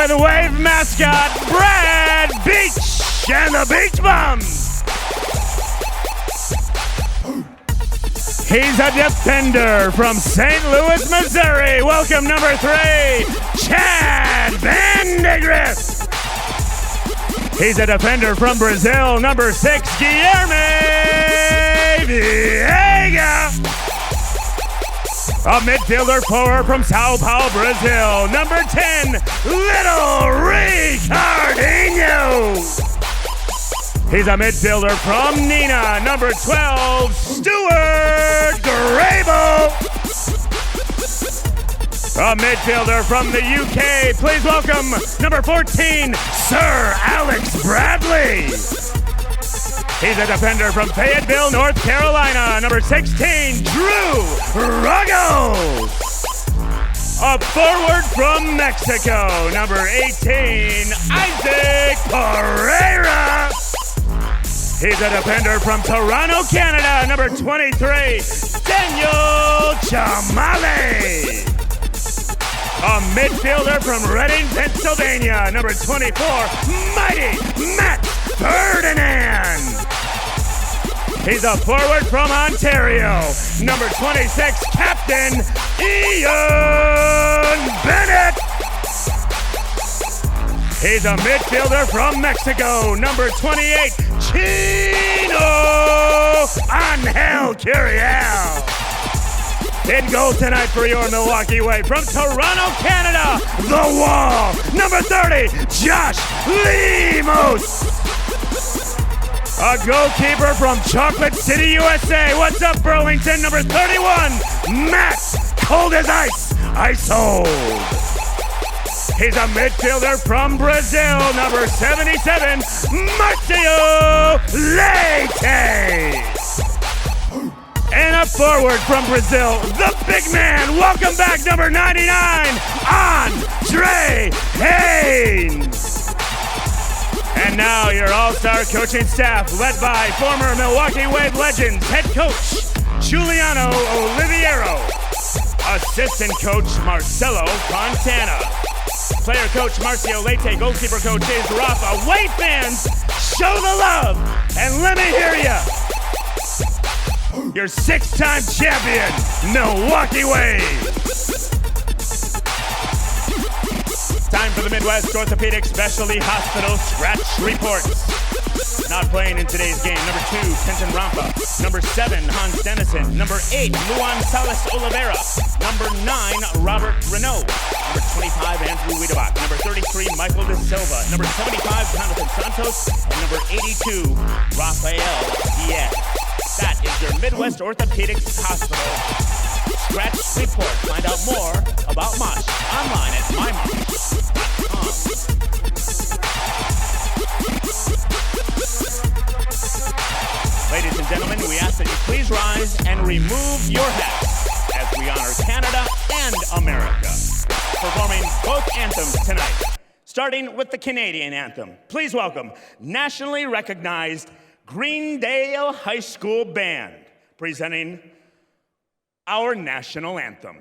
with Wave mascot Brad Beach and the Beach Bums. He's a defender from St. Louis, Missouri. Welcome number 3, Chad Vandegraaff. He's a defender from Brazil, number 6, Guilherme Vieira. A midfielder forward from Sao Paulo, Brazil, number 10, Little Ricardinho. He's a midfielder from Nina, number 12, Stuart Grable. A midfielder from the UK, please welcome number 14, Sir Alex Bradley. He's a defender from Fayetteville, North Carolina, number 16, Drew Ruggles. A forward from Mexico, number 18, Isaac Pereira. He's a defender from Toronto, Canada, number 23, Daniel Chamale. A midfielder from Reading, Pennsylvania, number 24, mighty Matt Ferdinand. He's a forward from Ontario, number 26, Captain Ian Bennett. He's a midfielder from Mexico, number 28, Chino Angel Curiel. In goal tonight for your Milwaukee Wave from Toronto, Canada, The Wall, number 30, Josh Lemos. A goalkeeper from Chocolate City, USA. What's up, Burlington? Number 31, Matt Cold as Ice, Isold. He's a midfielder from Brazil, number 77, Marcio Leite. And a forward from Brazil, the big man. Welcome back, number 99, Andre Haynes. And now your all-star coaching staff, led by former Milwaukee Wave legends, head coach Giuliano Oliviero, assistant coach Marcelo Fontana, player coach Marcio Leite, goalkeeper coach is Rafa. Wave fans, show the love, and let me hear ya. Your 6-time champion, Milwaukee Wave. Time for the Midwest Orthopedic Specialty Hospital Scratch Reports. Not playing in today's game, number 2, Kenton Rampa. Number 7, Hans Dennison. Number 8, Luan Salas Oliveira. Number 9, Robert Renault. Number 25, Andrew Wiedebach. Number 33, Michael De Silva. Number 75, Jonathan Santos. And number 82, Rafael Diaz. That is your Midwest Orthopedics Hospital Scratch Report. Find out more about Mosh online at mymosh.com. Ladies and gentlemen, we ask that you please rise and remove your hats as we honor Canada and America, performing both anthems tonight, starting with the Canadian anthem. Please welcome nationally recognized Greendale High School Band, presenting our national anthem.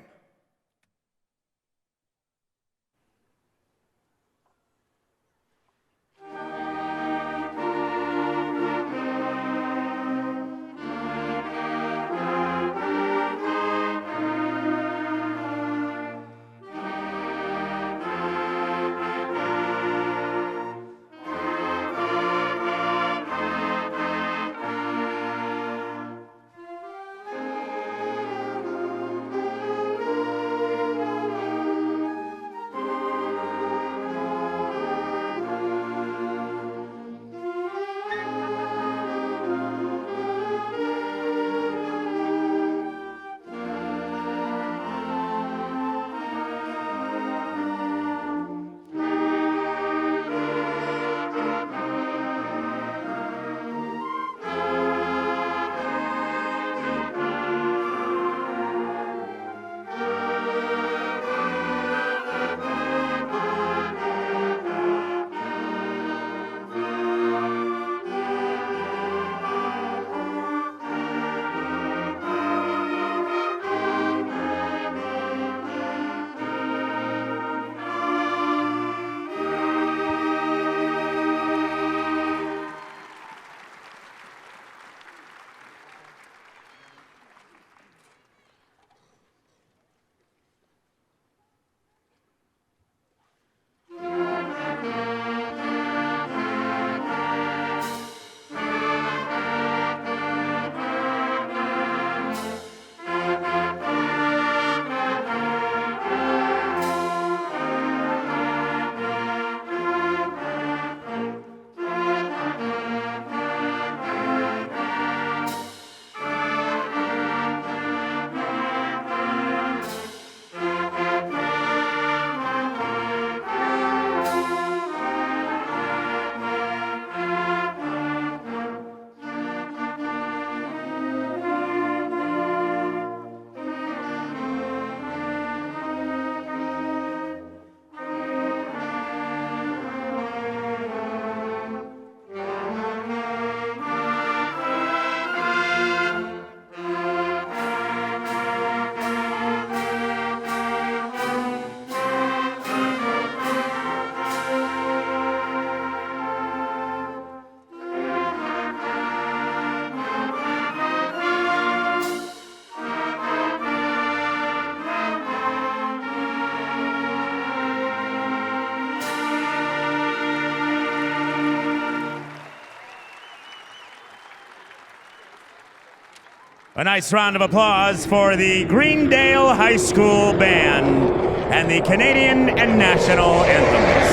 A nice round of applause for the Greendale High School Band and the Canadian and National Anthems.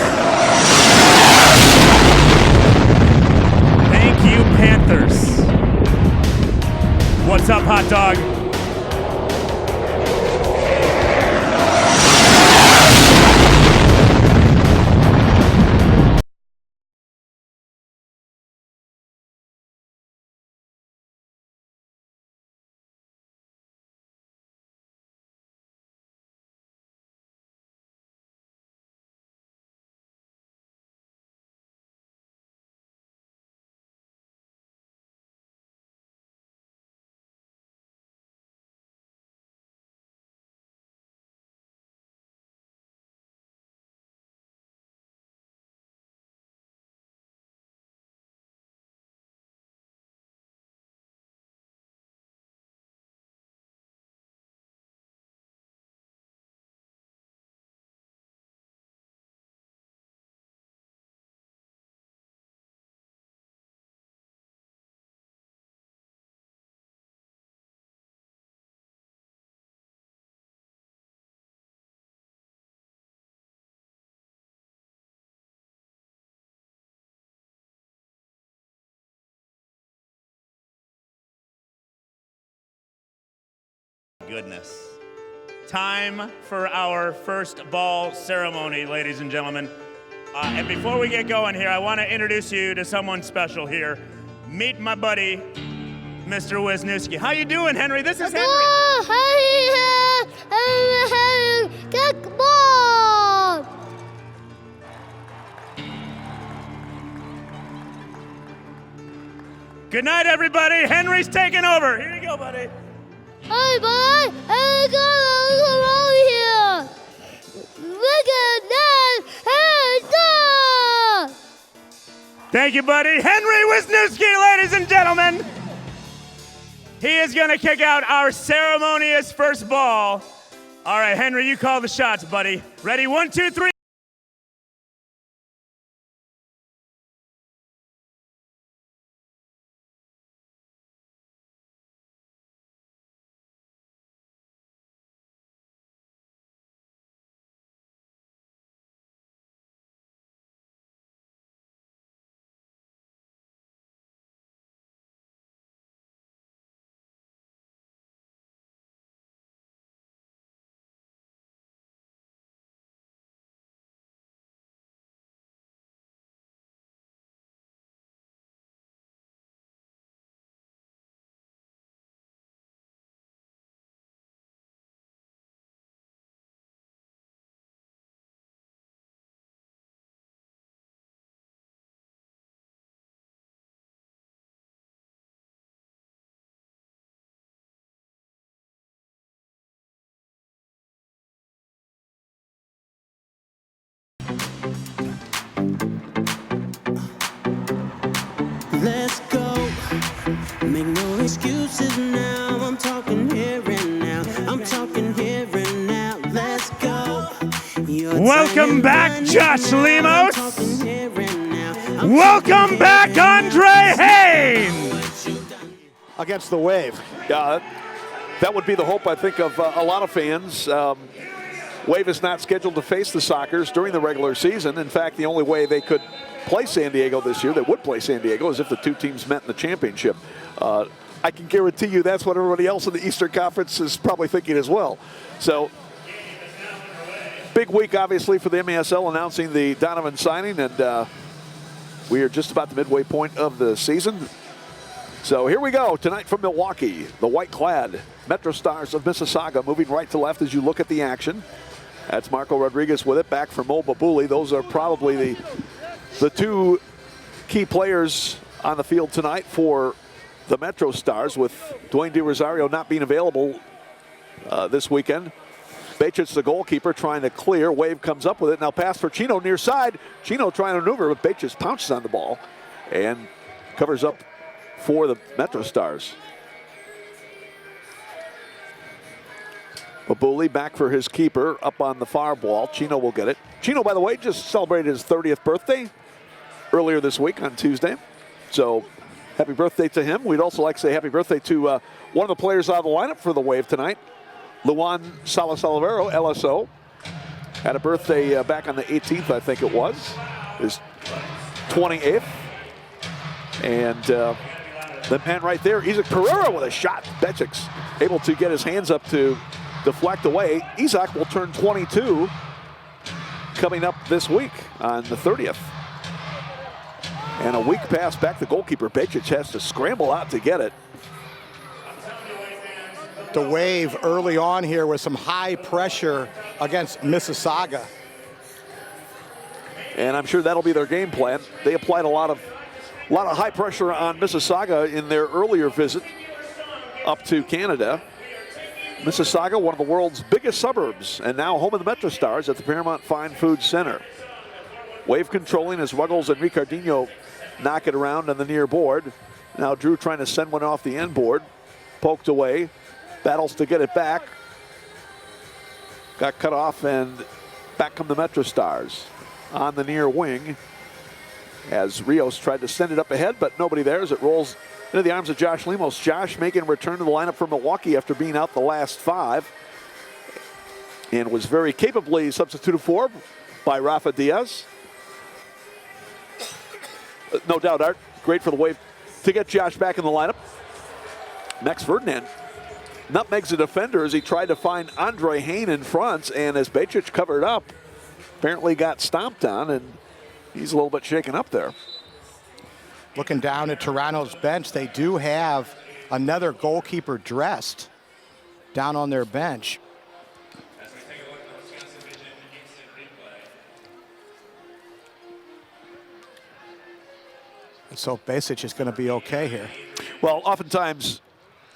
Thank you, Panthers. What's up, hot dog? Goodness. Time for our first ball ceremony, ladies and gentlemen. And before we get going here, I want to introduce you to someone special here. Meet my buddy, Mr. Wisniewski. How you doing, Henry? This is Henry. Good night, everybody. Henry's taking over. Here you go, buddy. Hey, boy, I got over here. Look at that. Hey, thank you, buddy. Henry Wisniewski, ladies and gentlemen. He is going to kick out our ceremonious first ball. All right, Henry, you call the shots, buddy. Ready? 1, 2, 3. Let's go. Make no excuses now. I'm talking here and now. I'm talking here and now. Let's go. Welcome back, Josh Lemos. Welcome back, Andre Haynes. Against the Wave. That would be the hope, I think, of a lot of fans. Wave is not scheduled to face the Sockers during the regular season. In fact, the only way they could play San Diego this year, they would play San Diego, is if the two teams met in the championship. I can guarantee you that's what everybody else in the Eastern Conference is probably thinking as well. So, big week, obviously, for the MASL announcing the Donovan signing, and we are just about the midway point of the season. So here we go tonight from Milwaukee, the white-clad MetroStars of Mississauga, moving right to left as you look at the action. That's Marco Rodriguez with it, back from Mo Babuli. Those are probably the two key players on the field tonight for the MetroStars, with Dwayne DeRosario not being available this weekend. Bejic's the goalkeeper trying to clear. Wave comes up with it. Now pass for Chino near side. Chino trying to maneuver, but Bejic pounces on the ball and covers up for the MetroStars. Babuli back for his keeper up on the far wall. Chino will get it. Chino, by the way, just celebrated his 30th birthday earlier this week on Tuesday. So Happy birthday to him. We'd also like to say happy birthday to one of the players on the lineup for the Wave tonight, Luan Salas Olivero, LSO. Had a birthday back on the 18th, I think it was. His 28th. And the man right there, Isaac Pereira with a shot. Becic's able to get his hands up to deflect away. Isaac will turn 22 coming up this week on the 30th. And a weak pass back to goalkeeper. Becic has to scramble out to get it. The Wave early on here with some high pressure against Mississauga. And I'm sure that'll be their game plan. They applied a lot of high pressure on Mississauga in their earlier visit up to Canada. Mississauga, one of the world's biggest suburbs, and now home of the MetroStars at the Paramount Fine Food Center. Wave controlling as Ruggles and Ricardinho knock it around on the near board. Now Drew trying to send one off the end board. Poked away. Battles to get it back. Got cut off, and back come the MetroStars on the near wing as Rios tried to send it up ahead, but nobody there as it rolls into the arms of Josh Lemos. Josh making a return to the lineup for Milwaukee after being out the last 5, and was very capably substituted for by Rafa Diaz. No doubt, Art, great for the Wave to get Josh back in the lineup. Max Ferdinand nutmegs the defender as he tried to find Andre Hain in front, and as Becic covered up, apparently got stomped on, and he's a little bit shaken up there. Looking down at Toronto's bench, they do have another goalkeeper dressed down on their bench. And so Becic is going to be okay here. Well, oftentimes,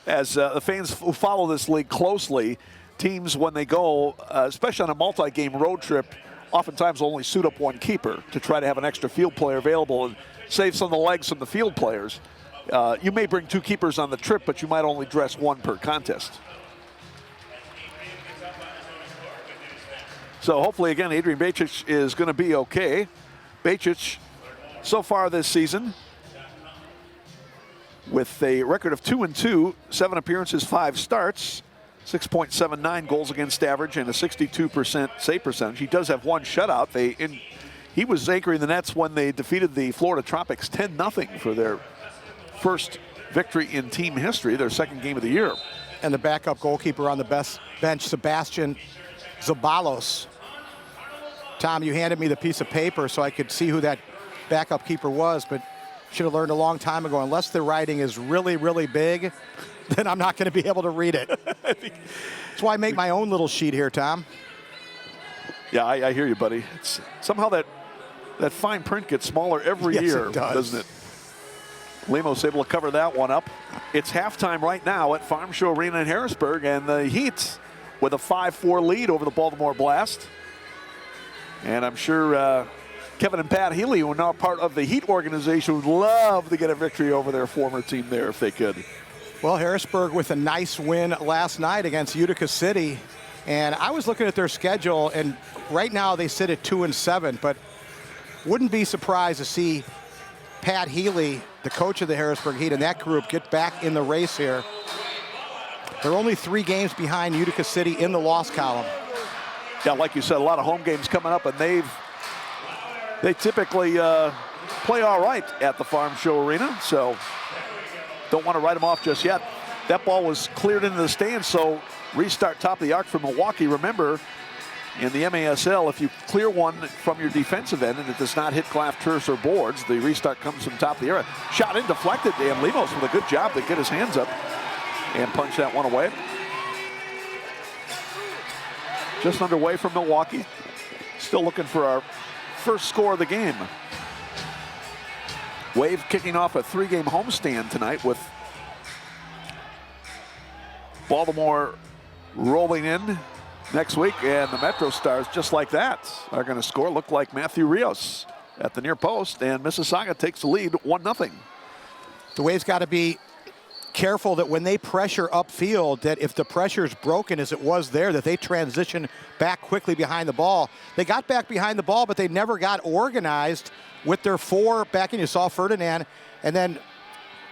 as the fans who follow this league closely, teams, when they go, especially on a multi-game road trip, oftentimes only suit up one keeper to try to have an extra field player available and save some of the legs from the field players. You may bring 2 keepers on the trip, but you might only dress 1 per contest. So hopefully, again, Adrian Becic is going to be okay. Becic, so far this season, with a record of 2-2, 7 appearances, 5 starts, 6.79 goals against average, and a 62% save percentage. He does have 1 shutout. He was anchoring the nets when they defeated the Florida Tropics 10-0 for their first victory in team history, their 2nd game of the year. And the backup goalkeeper on the bench, Sebastian Zabalos. Tom, you handed me the piece of paper so I could see who that backup keeper was, but should have learned a long time ago, unless the writing is really, really big, then I'm not going to be able to read it. That's why I make my own little sheet here, Tom. Yeah, I hear you, buddy. It's, somehow that fine print gets smaller every year, doesn't it? Lemos able to cover that one up. It's halftime right now at Farm Show Arena in Harrisburg, and the Heat with a 5-4 lead over the Baltimore Blast. And I'm sure Kevin and Pat Healy, who are now part of the Heat organization, would love to get a victory over their former team there if they could. Well, Harrisburg with a nice win last night against Utica City. And I was looking at their schedule, and right now they sit at 2-7, but wouldn't be surprised to see Pat Healy, the coach of the Harrisburg Heat, and that group get back in the race here. They're only 3 games behind Utica City in the loss column. Yeah, like you said, a lot of home games coming up, and they typically play all right at the Farm Show Arena, so don't want to write them off just yet. That ball was cleared into the stands, so restart top of the arc for Milwaukee. Remember, in the MASL, if you clear one from your defensive end and it does not hit glass, turfs, or boards, the restart comes from top of the area. Shot in, deflected, and Lemos with a good job to get his hands up and punch that one away. Just underway from Milwaukee. Still looking for our first score of the game. Wave kicking off a 3-game homestand tonight with Baltimore rolling in next week, and the MetroStars, just like that, are going to score. Look like Matthew Rios at the near post, and Mississauga takes the lead 1-0. The Wave's got to be careful that when they pressure upfield, that if the pressure is broken as it was there, that they transition back quickly behind the ball. They got back behind the ball, but they never got organized with their 4 back in. You saw Ferdinand, and then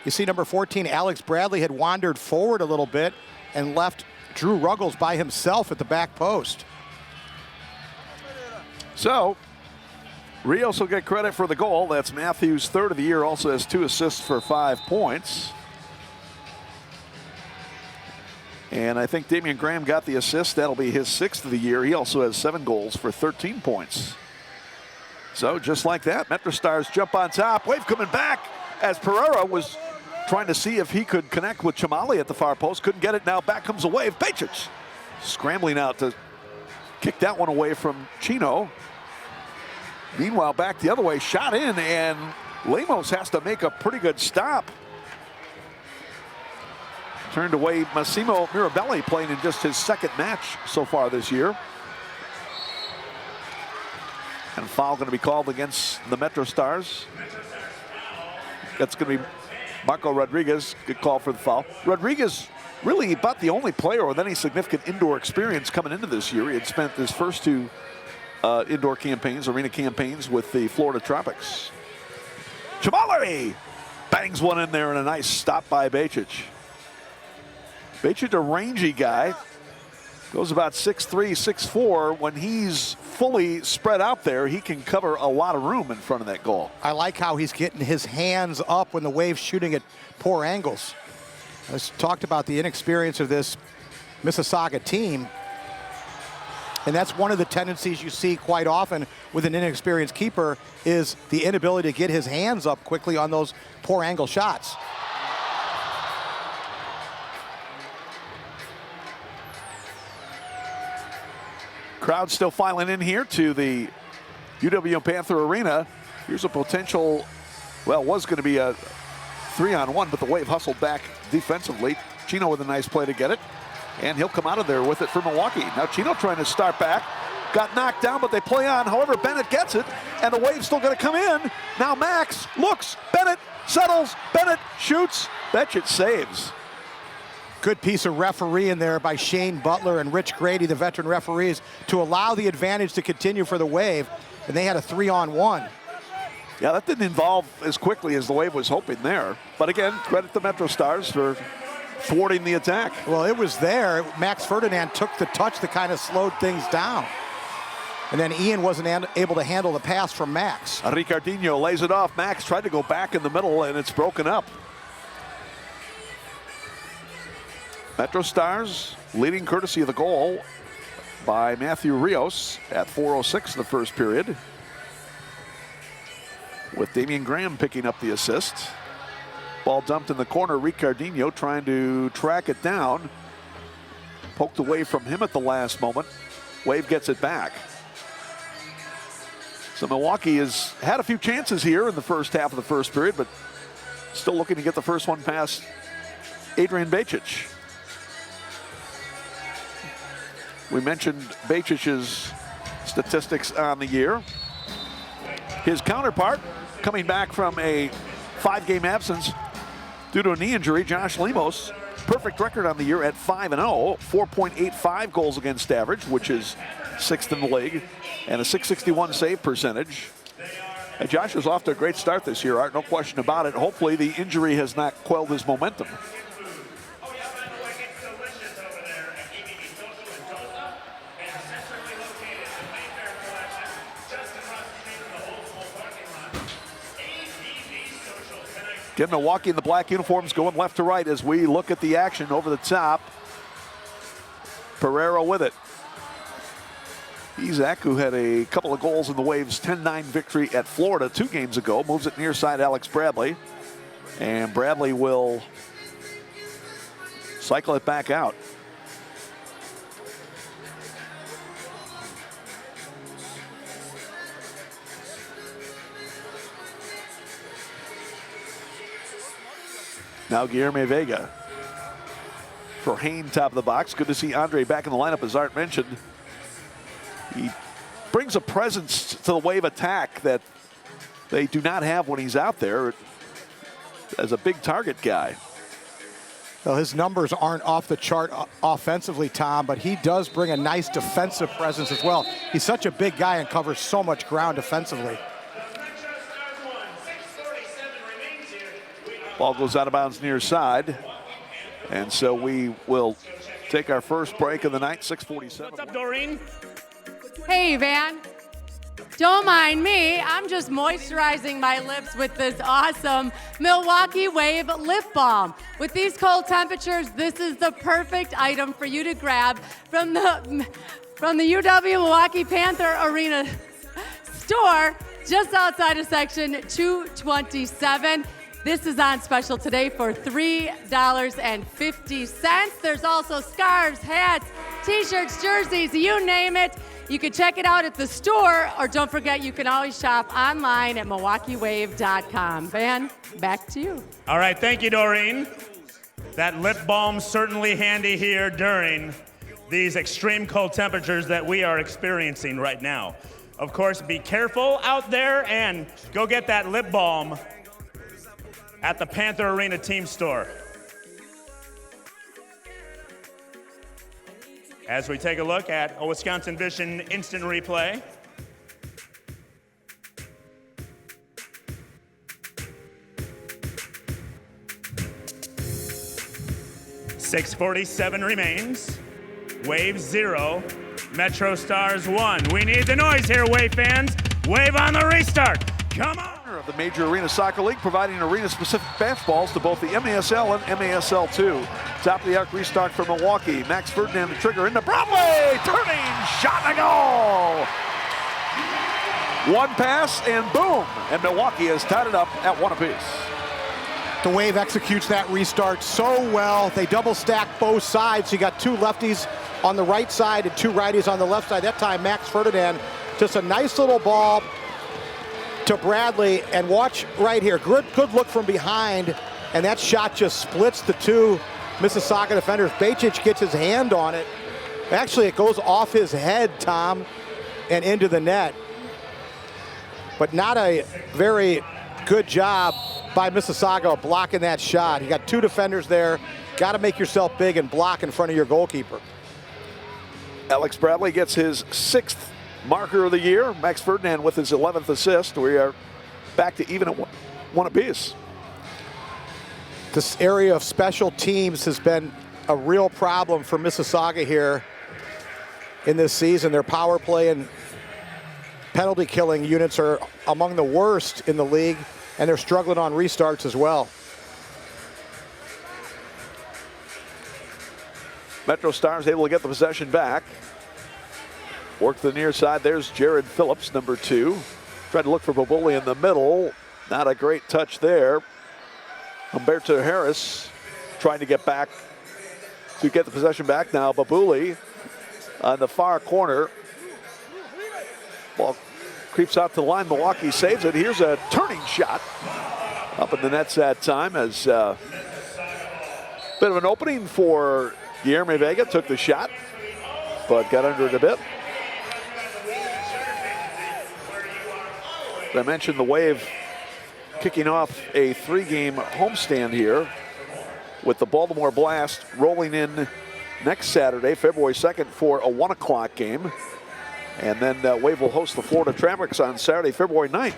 You see number 14, Alex Bradley, had wandered forward a little bit and left Drew Ruggles by himself at the back post. So, Rios will get credit for the goal. That's Matthews' third of the year, also has 2 assists for 5 points. And I think Damian Graham got the assist. That'll be his 6th of the year. He also has 7 goals for 13 points. So just like that, MetroStars jump on top. Wave coming back as Pereira was trying to see if he could connect with Chamali at the far post. Couldn't get it. Now back comes a Wave. Bejcic scrambling out to kick that one away from Chino. Meanwhile, back the other way, shot in, and Lemos has to make a pretty good stop. Turned away Massimo Mirabelli, playing in just his 2nd match so far this year. And a foul going to be called against the MetroStars. That's going to be Marco Rodriguez. Good call for the foul. Rodriguez really about the only player with any significant indoor experience coming into this year. He had spent his first 2 indoor campaigns, arena campaigns with the Florida Tropics. Chamali bangs one in there and a nice stop by Bejcic. Bejcic, a rangy guy, goes about 6'3", 6'4". When he's fully spread out there, he can cover a lot of room in front of that goal. I like how he's getting his hands up when the Wave's shooting at poor angles. I talked about the inexperience of this Mississauga team. And that's one of the tendencies you see quite often with an inexperienced keeper is the inability to get his hands up quickly on those poor angle shots. Crowd still filing in here to the UWM Panther Arena. Here's a potential, well, was going to be a 3-on-1, but the Wave hustled back defensively. Chino with a nice play to get it, and he'll come out of there with it for Milwaukee. Now Chino trying to start back. Got knocked down, but they play on. However, Bennett gets it, and the Wave's still going to come in. Now Max looks, Bennett settles, Bennett shoots, Bejcic saves. Good piece of refereeing there by Shane Butler and Rich Grady, the veteran referees, to allow the advantage to continue for the Wave, and they had a 3-on-1. Yeah, that didn't evolve as quickly as the Wave was hoping there. But again, credit the MetroStars for thwarting the attack. Well, it was there. Max Ferdinand took the touch that kind of slowed things down. And then Ian wasn't able to handle the pass from Max. Ricardinho lays it off. Max tried to go back in the middle, and it's broken up. MetroStars leading courtesy of the goal by Matthew Rios at 4:06 in the first period, with Damian Graham picking up the assist. Ball dumped in the corner. Ricardinho trying to track it down. Poked away from him at the last moment. Wave gets it back. So Milwaukee has had a few chances here in the first half of the first period, but still looking to get the first one past Adrian Bejcic. We mentioned Bejcic's statistics on the year. His counterpart, coming back from a 5-game absence due to a knee injury, Josh Lemos, perfect record on the year at 5-0, 4.85 goals against average, which is 6th in the league, and a .661 save percentage. And Josh is off to a great start this year, Art, no question about it. Hopefully the injury has not quelled his momentum. Again, Milwaukee in the black uniforms going left to right as we look at the action over the top. Pereira with it. Izak, who had a couple of goals in the Waves' 10-9 victory at Florida 2 games ago, moves it near side Alex Bradley. And Bradley will cycle it back out. Now Guilherme Vega for Hain, top of the box. Good to see Andre back in the lineup, as Art mentioned. He brings a presence to the Wave attack that they do not have when he's out there as a big target guy. Well, his numbers aren't off the chart offensively, Tom, but he does bring a nice defensive presence as well. He's such a big guy and covers so much ground defensively. Ball goes out of bounds near side. And so we will take our first break of the night, 6:47. What's up, Doreen? Hey, Van. Don't mind me. I'm just moisturizing my lips with this awesome Milwaukee Wave lip balm. With these cold temperatures, this is the perfect item for you to grab from the UW Milwaukee Panther Arena store just outside of section 227. This is on special today for $3.50. There's also scarves, hats, t-shirts, jerseys, you name it. You can check it out at the store, or don't forget, you can always shop online at MilwaukeeWave.com. Van, back to you. All right, thank you, Doreen. That lip balm's certainly handy here during these extreme cold temperatures that we are experiencing right now. Of course, be careful out there and go get that lip balm at the Panther Arena team store. As we take a look at a Wisconsin Vision instant replay. .647 remains. Wave 0, MetroStars 1. We need the noise here, Wave fans. Wave on the restart. Come on. Of the Major Arena Soccer League, providing arena-specific basketballs to both the MASL and MASL2. Top of the arc restart for Milwaukee. Max Ferdinand the trigger into Broadway, turning, shot and a goal. One pass and boom, and Milwaukee has tied it up at 1 apiece. The Wave executes that restart so well. They double stack both sides. You got 2 lefties on the right side and 2 righties on the left side. That time, Max Ferdinand, just a nice little ball to Bradley, and watch right here. Good look from behind, and that shot just splits the 2 Mississauga defenders. Bejcic gets his hand on it. Actually, it goes off his head, Tom, and into the net. But not a very good job by Mississauga blocking that shot. You got 2 defenders there. Got to make yourself big and block in front of your goalkeeper. Alex Bradley gets his 6th marker of the year. Max Ferdinand with his 11th assist. We are back to even at 1 apiece. This area of special teams has been a real problem for Mississauga here in this season. Their power play and penalty killing units are among the worst in the league, and they're struggling on restarts as well. MetroStars able to get the possession back. Work to the near side. There's Jared Phillips, number 2. Tried to look for Babuli in the middle. Not a great touch there. Humberto Harris trying to get back to get the possession back now. Babuli on the far corner. Ball creeps out to the line. Milwaukee saves it. Here's a turning shot up in the nets that time, as bit of an opening for Guilherme Vega. Took the shot, but got under it a bit. I mentioned the Wave kicking off a 3-game homestand here with the Baltimore Blast rolling in next Saturday, February 2nd, for a 1 o'clock game. And then Wave will host the Florida Traffics on Saturday, February 9th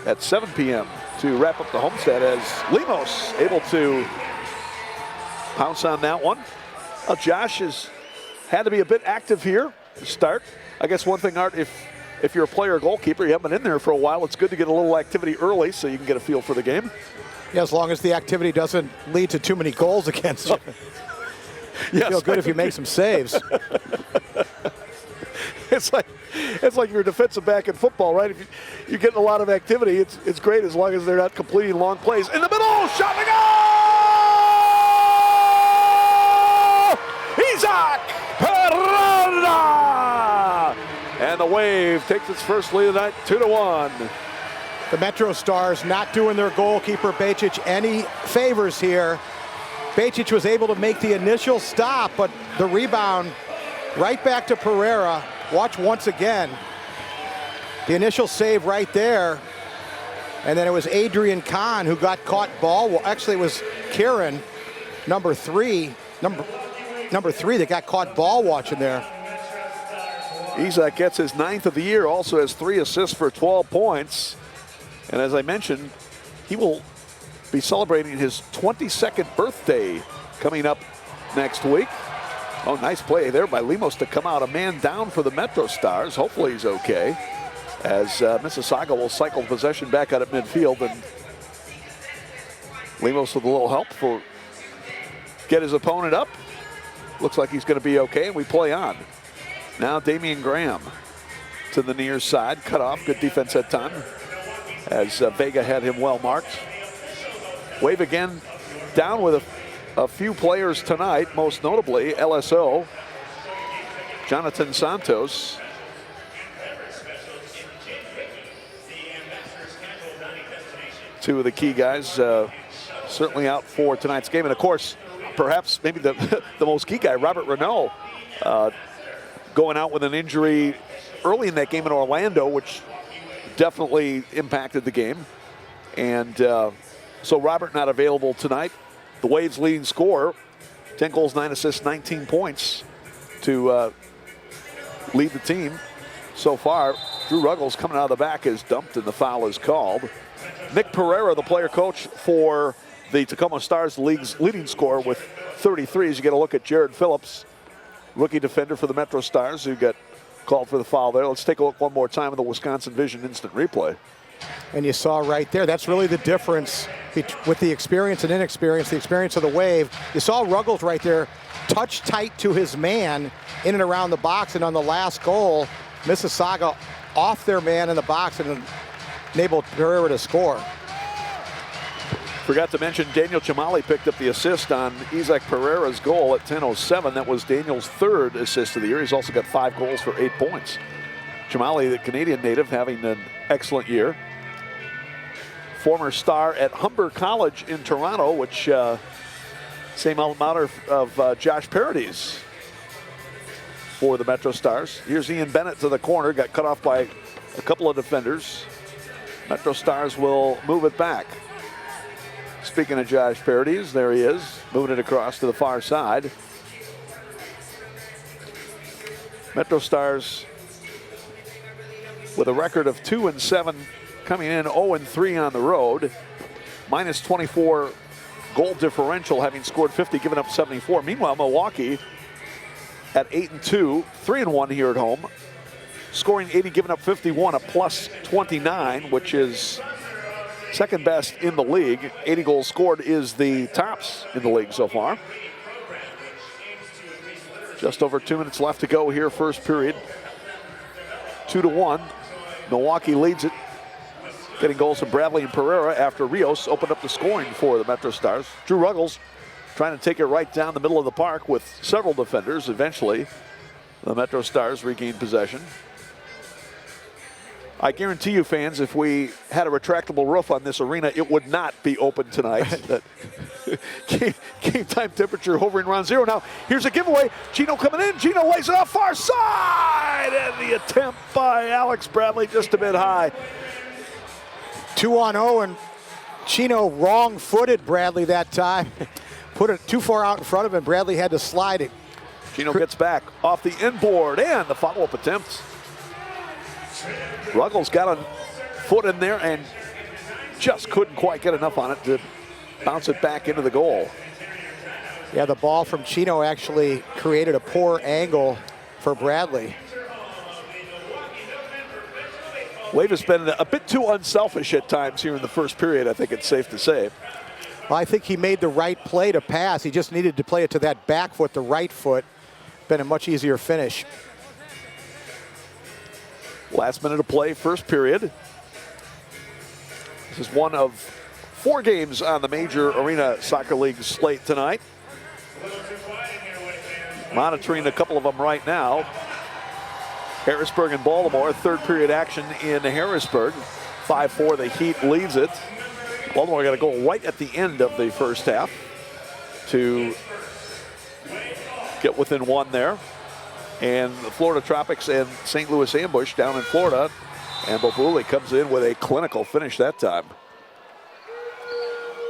at 7 p.m. to wrap up the homestand, as Lemos able to pounce on that one. Josh has had to be a bit active here to start. I guess one thing, Art, if you're a player or goalkeeper, you haven't been in there for a while, it's good to get a little activity early so you can get a feel for the game. Yeah, as long as the activity doesn't lead to too many goals against you. You feel good if you make some saves. It's like you're a defensive back in football, right? If you're getting a lot of activity, it's great as long as they're not completing long plays. In the middle, shot and goal! Isaac Peralta! And the Wave takes its first lead of the night, 2-1. The MetroStars not doing their goalkeeper Bejcic any favors here. Bejcic was able to make the initial stop, but the rebound right back to Pereira. Watch once again. The initial save right there. And then it was Adrian Kahn who got caught ball. Well, actually, it was Kieran, number 3 that got caught ball watching there. Isaac gets his 9th of the year, also has 3 assists for 12 points. And as I mentioned, he will be celebrating his 22nd birthday coming up next week. Oh, nice play there by Lemos to come out a man down for the MetroStars. Hopefully he's okay, as Mississauga will cycle possession back out at midfield, and Lemos with a little help for get his opponent up. Looks like he's going to be okay, and we play on. Now Damian Graham to the near side, cut off, good defense that time, as Vega had him well marked. Wave again down with a few players tonight, most notably LSO, Jonathan Santos. Two of the key guys certainly out for tonight's game. And of course, perhaps maybe the most key guy, Robert Renault, going out with an injury early in that game in Orlando, which definitely impacted the game. And so Robert not available tonight. The Waves' leading scorer, 10 goals, 9 assists, 19 points to lead the team so far. Drew Ruggles coming out of the back is dumped and the foul is called. Nick Pereira, the player coach for the Tacoma Stars, the league's leading scorer with 33. As you get a look at Jared Phillips, rookie defender for the MetroStars, who got called for the foul there. Let's take a look one more time at the Wisconsin Vision instant replay. And you saw right there, that's really the difference with the experience and inexperience, the experience of the Wave. You saw Ruggles right there, touch tight to his man in and around the box, and on the last goal, Mississauga off their man in the box and enabled Pereira to score. Forgot to mention Daniel Chamali picked up the assist on Isaac Pereira's goal at 10:07. That was Daniel's third assist of the year. He's also got 5 goals for 8 points. Chamali, the Canadian native, having an excellent year. Former star at Humber College in Toronto, which same alma mater of Josh Paradis for the MetroStars. Here's Ian Bennett to the corner, got cut off by a couple of defenders. MetroStars will move it back. Speaking of Josh Paradis, there he is, moving it across to the far side. MetroStars with a record of 2-7, coming in 0-3 on the road. Minus 24 goal differential, having scored 50, given up 74. Meanwhile, Milwaukee at 8-2, 3-1 here at home. Scoring 80, giving up 51, a plus 29, which is second best in the league. 80 goals scored is the tops in the league so far. Just over 2 minutes left to go here, first period. 2-1. Milwaukee leads it. Getting goals from Bradley and Pereira after Rios opened up the scoring for the MetroStars. Drew Ruggles trying to take it right down the middle of the park with several defenders. Eventually, the MetroStars regained possession. I guarantee you, fans, if we had a retractable roof on this arena, it would not be open tonight. Game time temperature hovering around 0. Now, here's a giveaway. Gino coming in. Gino lays it off far side. And the attempt by Alex Bradley just a bit high. 2-0, and Chino wrong-footed Bradley that time. Put it too far out in front of him. Bradley had to slide it. Chino gets back off the inboard, and the follow-up attempt. Ruggles got a foot in there and just couldn't quite get enough on it to bounce it back into the goal. Yeah, the ball from Chino actually created a poor angle for Bradley. Wave has been a bit too unselfish at times here in the first period, I think it's safe to say. Well, I think he made the right play to pass. He just needed to play it to that back foot, the right foot. Been a much easier finish. Last minute of play, first period. This is one of 4 games on the Major Arena Soccer League slate tonight. Monitoring a couple of them right now. Harrisburg and Baltimore, third period action in Harrisburg. 5-4, the Heat leads it. Baltimore got a goal right at the end of the first half to get within 1 there. And the Florida Tropics and St. Louis Ambush down in Florida. And Babuli comes in with a clinical finish that time.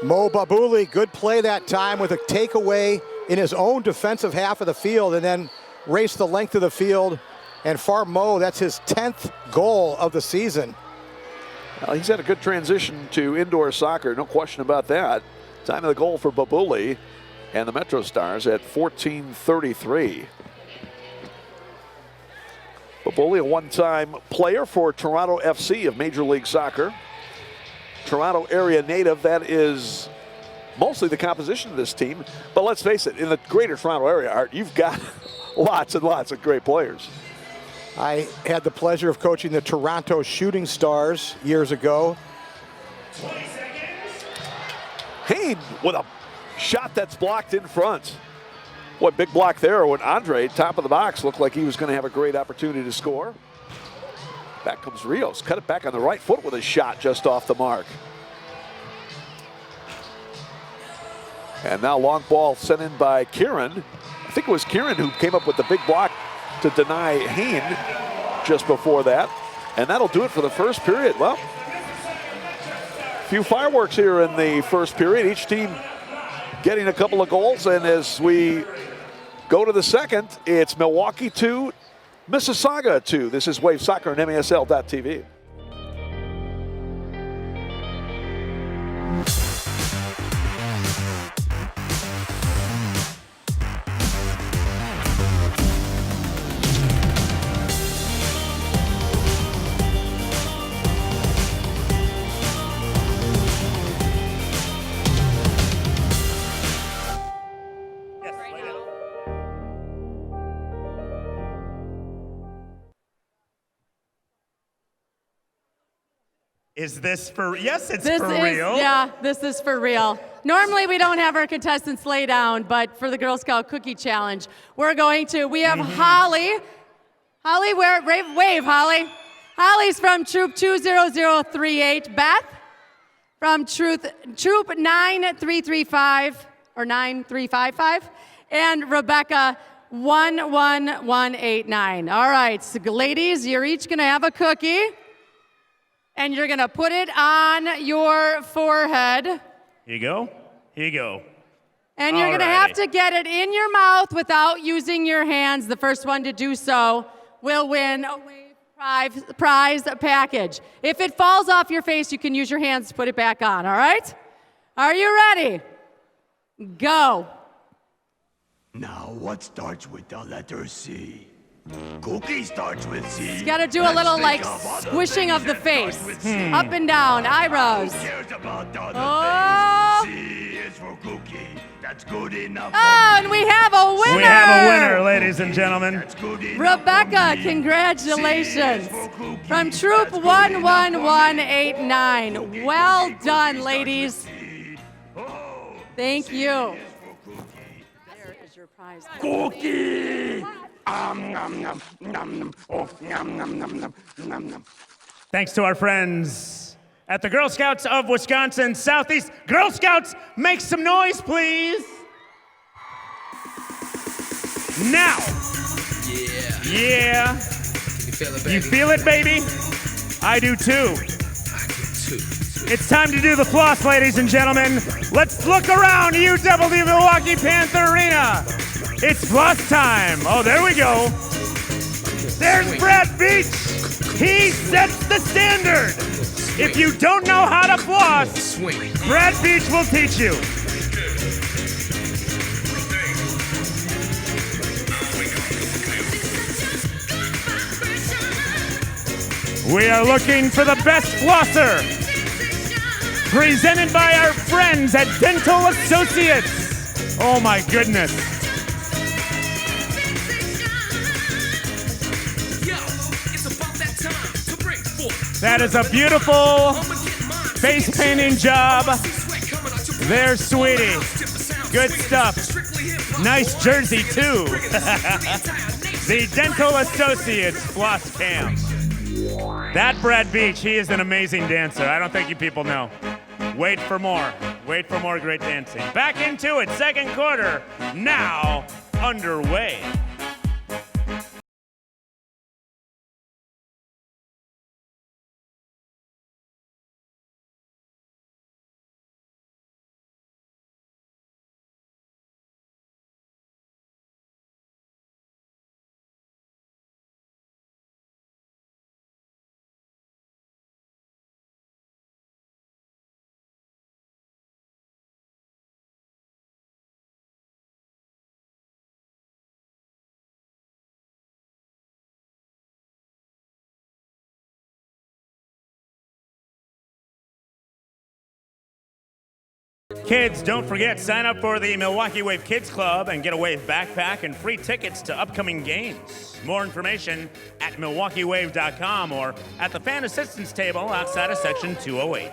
Mo Babuli, good play that time with a takeaway in his own defensive half of the field and then raced the length of the field. And for Mo, that's his 10th goal of the season. Well, he's had a good transition to indoor soccer, no question about that. Time of the goal for Babuli and the MetroStars at 14:33. Babuli, a one-time player for Toronto FC of Major League Soccer. Toronto area native, that is mostly the composition of this team. But let's face it, in the greater Toronto area, Art, you've got lots and lots of great players. I had the pleasure of coaching the Toronto Shooting Stars years ago. Hain with a shot that's blocked in front. What big block there when Andre, top of the box, looked like he was going to have a great opportunity to score. Back comes Rios, cut it back on the right foot with a shot just off the mark. And now long ball sent in by Kieran. I think it was Kieran who came up with the big block to deny Hain just before that. And that'll do it for the first period. Well, a few fireworks here in the first period. Each team getting a couple of goals. And as we go to the second, it's Milwaukee 2, Mississauga 2. This is Wave Soccer on MASL.TV. Is this for, yes, it's This for is, real. yeah, this is for real. Normally we don't have our contestants lay down, but for the Girl Scout Cookie Challenge, we're going to. We have Holly. Holly, wave, Holly. Holly's from Troop 20038. Beth from Troop 9335 or 9355. And Rebecca 11189. All right, so ladies, you're each going to have a cookie. And you're gonna put it on your forehead. Here you go. Here you go. And you're gonna have to get it in your mouth without using your hands. The first one to do so will win a Wave prize package. If it falls off your face, you can use your hands to put it back on, all right? Are you ready? Go. Now, what starts with the letter C? Cookie starts with C. You gotta do a little like squishing of the face. Up and down, eyebrows. Who cares about the other Oh. things? C is for cookie. That's good enough. Oh, and we have a winner! We have a winner, ladies and gentlemen. That's good enough. Rebecca, for me. congratulations. C is for cookie. From Troop That's good enough for me. 11189. Well done, ladies. C. Oh, Thank you. for cookie. There is your prize. Cookie! Nom, nom, nom. Oh, nom, nom, nom, nom, nom, nom. Thanks to our friends at the Girl Scouts of Wisconsin Southeast. Girl Scouts, make some noise, please. Now. Yeah. You feel it, baby? I do too. It's time to do the floss, ladies and gentlemen. Let's look around UW Milwaukee Panther Arena. It's floss time. Oh, there we go. There's Brad Beach. He sets the standard. If you don't know how to floss, Brad Beach will teach you. We are looking for the best flosser. Presented by our friends at Dental Associates. Oh my goodness. That is a beautiful face painting job. There, sweetie. Good stuff. Nice jersey, too. The Dental Associates Floss Cam. That Brad Beach, he is an amazing dancer. I don't think you people know. Wait for more. Wait for more great dancing. Back into it. Second quarter, now underway. Kids, don't forget, sign up for the Milwaukee Wave Kids Club and get a Wave backpack and free tickets to upcoming games. More information at MilwaukeeWave.com or at the fan assistance table outside of section 208.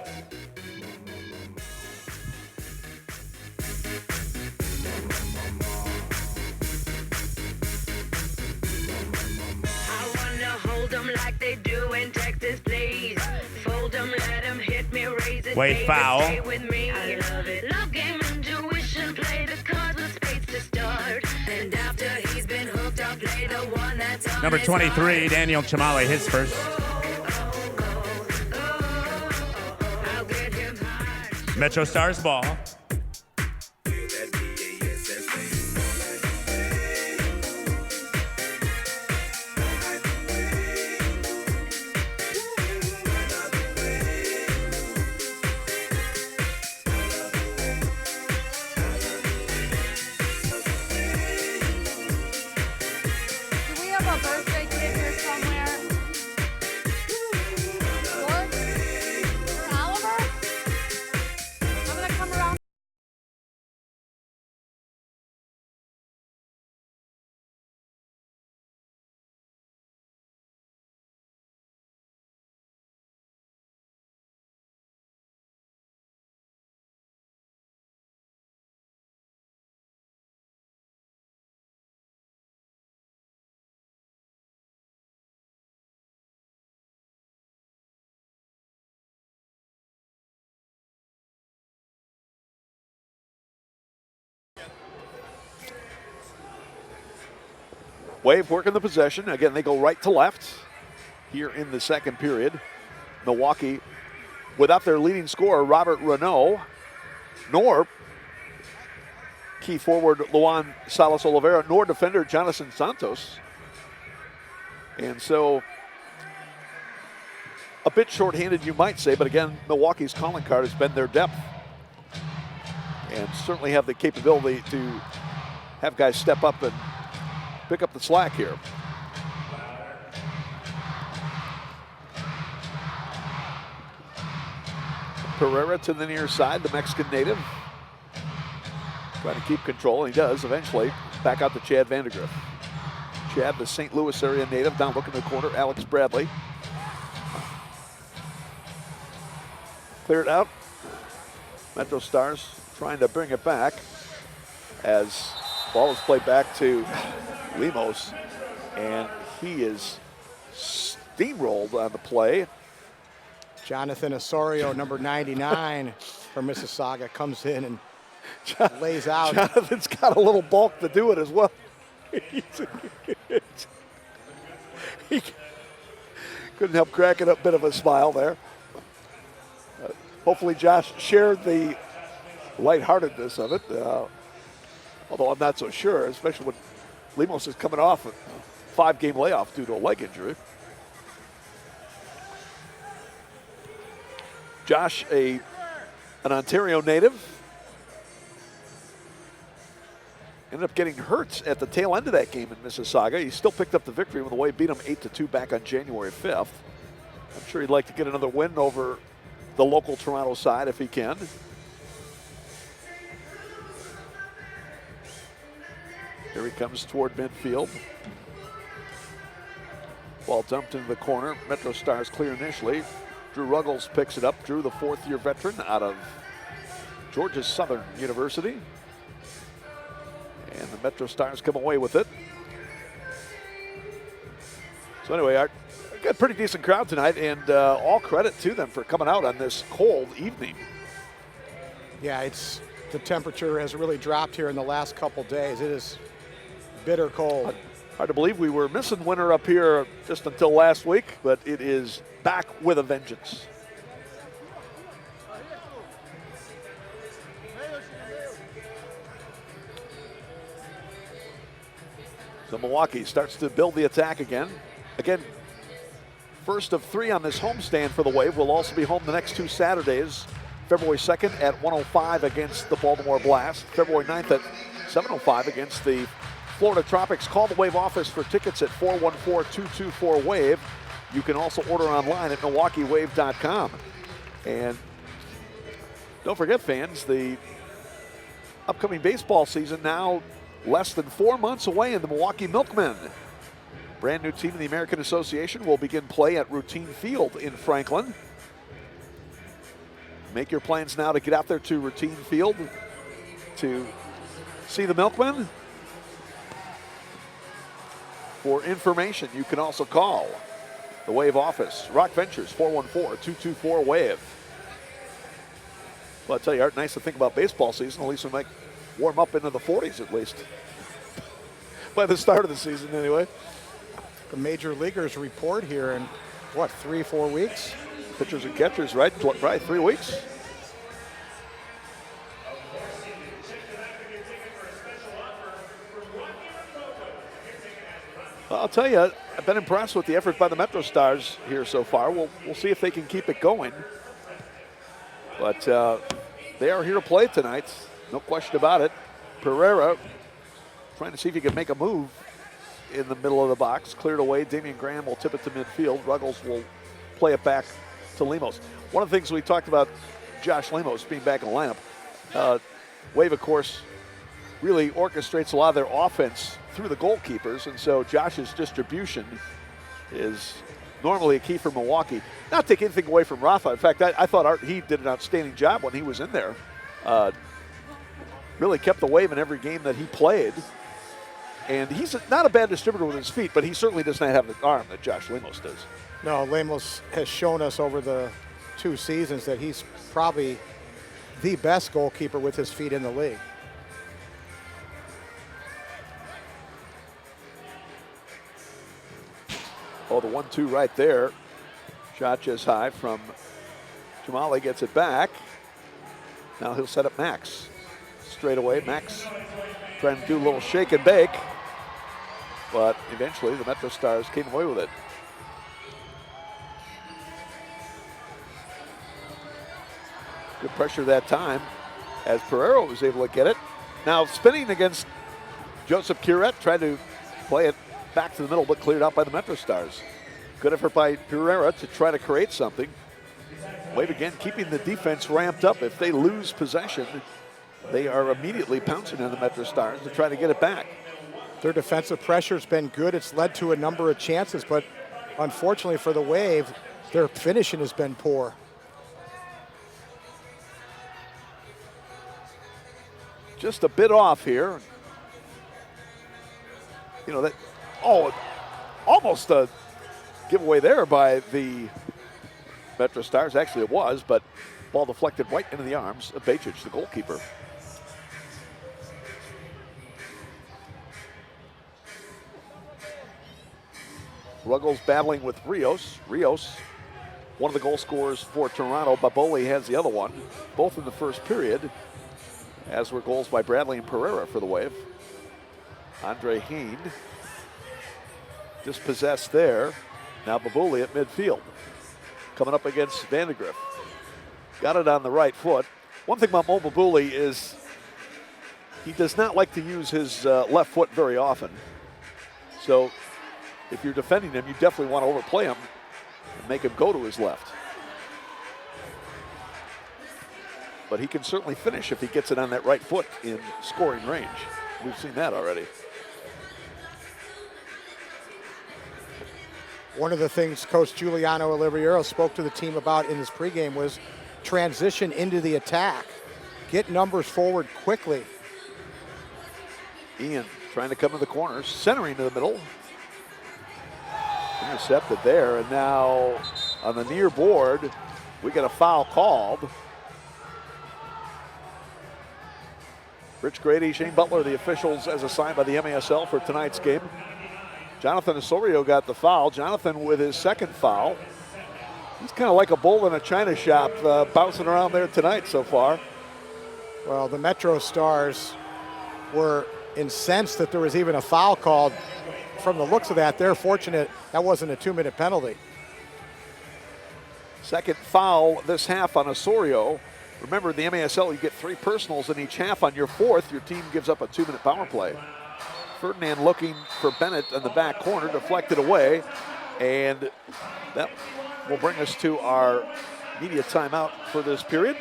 Like they do in Texas, please. Fold them, let them hit me, raise it. Wave foul. Stay with me. I love it. Love game, intuition, play the cards with spades to start. And after he's been hooked, I'll play the one that's on Number 23, Daniel Chamale, his first. I'll get him high. MetroStars ball. Wave working the possession. Again, they go right to left here in the second period. Milwaukee, without their leading scorer, Robert Renault, nor key forward Luan Salas Oliveira, nor defender Jonathan Santos. And so a bit shorthanded, you might say, but again, Milwaukee's calling card has been their depth. And certainly have the capability to have guys step up and pick up the slack here. Pereira to the near side, the Mexican native. Trying to keep control, and he does eventually. Back out to Chad Vandergriff. Chad, the St. Louis area native, down looking in the corner, Alex Bradley. Cleared out. MetroStars trying to bring it back as ball is played back to Lemos, and he is steamrolled on the play. Jonathan Osorio, number 99 from Mississauga, comes in and lays out. Jonathan's got a little bulk to do it as well. He couldn't help cracking up a bit of a smile there. Hopefully Josh shared the lightheartedness of it, although I'm not so sure, especially when Lemos is coming off a 5-game layoff due to a leg injury. Josh, an Ontario native, ended up getting hurt at the tail end of that game in Mississauga. He still picked up the victory when the Wave beat him 8-2 back on January 5th. I'm sure he'd like to get another win over the local Toronto side if he can. Here he comes toward midfield. Ball dumped into the corner. MetroStars clear initially. Drew Ruggles picks it up. Drew, the fourth-year veteran out of Georgia Southern University. And the MetroStars come away with it. So anyway, I got a pretty decent crowd tonight, and all credit to them for coming out on this cold evening. Yeah, the temperature has really dropped here in the last couple days. It is bitter cold. Hard to believe we were missing winter up here just until last week, but it is back with a vengeance. So Milwaukee starts to build the attack again. Again, first of 3 on this homestand for the Wave. Will also be home the next 2 Saturdays. February 2nd at 1:05 against the Baltimore Blast. February 9th at 7:05 against the Florida Tropics. Call the Wave office for tickets at 414-224-WAVE. You can also order online at MilwaukeeWave.com. And Don't forget, fans, the upcoming baseball season now less than 4 months away in the Milwaukee Milkmen. Brand new team in the American Association will begin play at Routine Field in Franklin. Make your plans now to get out there to Routine Field to see the Milkmen. For information, you can also call the Wave office, Rock Ventures, 414-224-WAVE. Well, I'll tell you, Art, nice to think about baseball season. At least we might warm up into the 40s at least. By the start of the season, anyway. The major leaguers report here in, what, 3-4 weeks? Pitchers and catchers, right? Probably 3 weeks. Well, I'll tell you, I've been impressed with the effort by the MetroStars here so far. We'll see if they can keep it going. But they are here to play tonight, no question about it. Pereira trying to see if he can make a move in the middle of the box. Cleared away. Damian Graham will tip it to midfield. Ruggles will play it back to Lemos. One of the things we talked about, Josh Lemos being back in the lineup. Wave, of course, really orchestrates a lot of their offense through the goalkeepers, and so Josh's distribution is normally a key for Milwaukee. Not take anything away from Rafa. In fact, I thought he did an outstanding job when he was in there. Really kept the Wave in every game that he played. And he's not a bad distributor with his feet, but he certainly does not have the arm that Josh Lemos does. No, Lemos has shown us over the 2 seasons that he's probably the best goalkeeper with his feet in the league. Oh, the 1-2 right there. Shot just high from Jamali, gets it back. Now he'll set up Max. Straight away, Max trying to do a little shake and bake. But eventually the MetroStars came away with it. Good pressure that time as Pereira was able to get it. Now spinning against Joseph Curette, tried to play it back to the middle, but cleared out by the MetroStars. Good effort by Pereira to try to create something. Wave again keeping the defense ramped up. If they lose possession, they are immediately pouncing on the MetroStars to try to get it back. Their defensive pressure's been good. It's led to a number of chances, but unfortunately for the Wave, their finishing has been poor. Just a bit off here. You know, that, almost a giveaway there by the MetroStars. Actually, it was, but ball deflected right into the arms of Bajic, the goalkeeper. Ruggles battling with Rios. Rios, one of the goal scorers for Toronto. Baboli has the other one, both in the first period, as were goals by Bradley and Pereira for the Wave. Andre Hain dispossessed there. Now Baboli at midfield, coming up against Vandegrift. Got it on the right foot. One thing about Mo Baboli is he does not like to use his left foot very often. So if you're defending him, you definitely want to overplay him and make him go to his left. But he can certainly finish if he gets it on that right foot in scoring range. We've seen that already. One of the things Coach Giuliano Oliveira spoke to the team about in his pregame was transition into the attack. Get numbers forward quickly. Ian trying to come to the corners, centering to the middle. Intercepted there, and now on the near board, we got a foul called. Rich Grady, Shane Butler, the officials as assigned by the MASL for tonight's game. Jonathan Osorio got the foul. Jonathan with his second foul. He's kind of like a bull in a china shop, bouncing around there tonight so far. Well, the MetroStars were incensed that there was even a foul called. From the looks of that, they're fortunate that wasn't a 2-minute penalty. Second foul this half on Osorio. Remember, in the MASL, you get 3 personals in each half. On your fourth, your team gives up a 2-minute power play. Ferdinand looking for Bennett in the back corner, deflected away, and that will bring us to our media timeout for this period.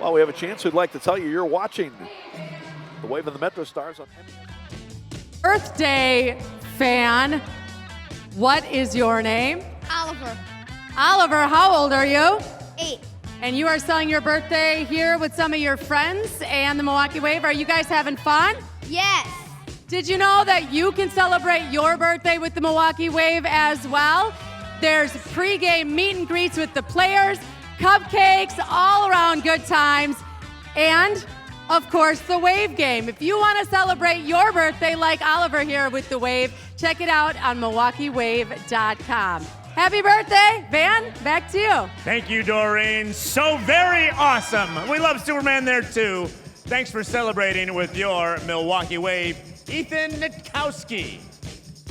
Well, we have a chance who'd like to tell you you're watching the Wave of the MetroStars on Birthday fan, what is your name? Oliver. Oliver, how old are you? 8. And you are celebrating your birthday here with some of your friends and the Milwaukee Wave. Are you guys having fun? Yes. Did you know that you can celebrate your birthday with the Milwaukee Wave as well? There's pregame meet and greets with the players, cupcakes, all around good times, and of course the Wave game. If you want to celebrate your birthday like Oliver here with the Wave, check it out on MilwaukeeWave.com. Happy birthday, Van, back to you. Thank you, Doreen. So very awesome. We love Superman there too. Thanks for celebrating with your Milwaukee Wave. Ethan Nitkowski,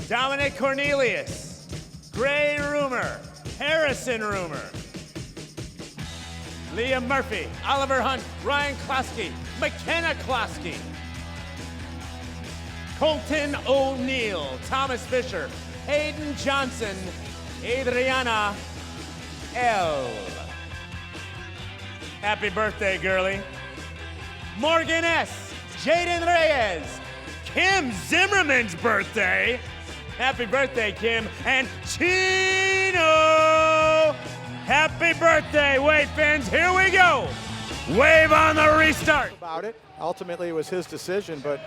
Dominic Cornelius, Gray Rumor, Harrison Rumor, Liam Murphy, Oliver Hunt, Ryan Klosky, McKenna Klosky, Colton O'Neill, Thomas Fisher, Hayden Johnson, Adriana L. Happy birthday, girlie. Morgan S., Jaden Reyes, Kim Zimmerman's birthday. Happy birthday, Kim. And Chino. Happy birthday, Wave fans. Here we go. Wave on the restart. About it. Ultimately, it was his decision, but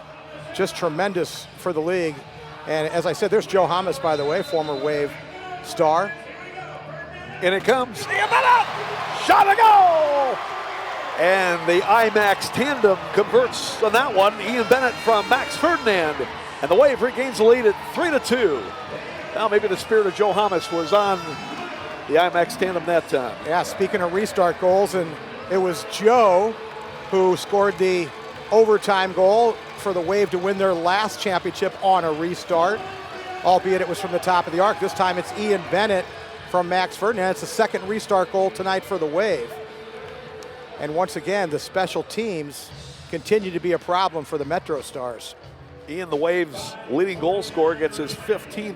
just tremendous for the league. And as I said, there's Joe Hamas, by the way, former Wave star. And it comes. Shot a goal! And the IMAX tandem converts on that one. Ian Bennett from Max Ferdinand. And the Wave regains the lead at 3-2. Now maybe the spirit of Joe Hamas was on the IMAX tandem that time. Yeah, speaking of restart goals, and it was Joe who scored the overtime goal for the Wave to win their last championship on a restart, albeit it was from the top of the arc. This time it's Ian Bennett from Max Ferdinand. It's the second restart goal tonight for the Wave. And once again, the special teams continue to be a problem for the MetroStars. Ian, the Wave's leading goal scorer, gets his 15th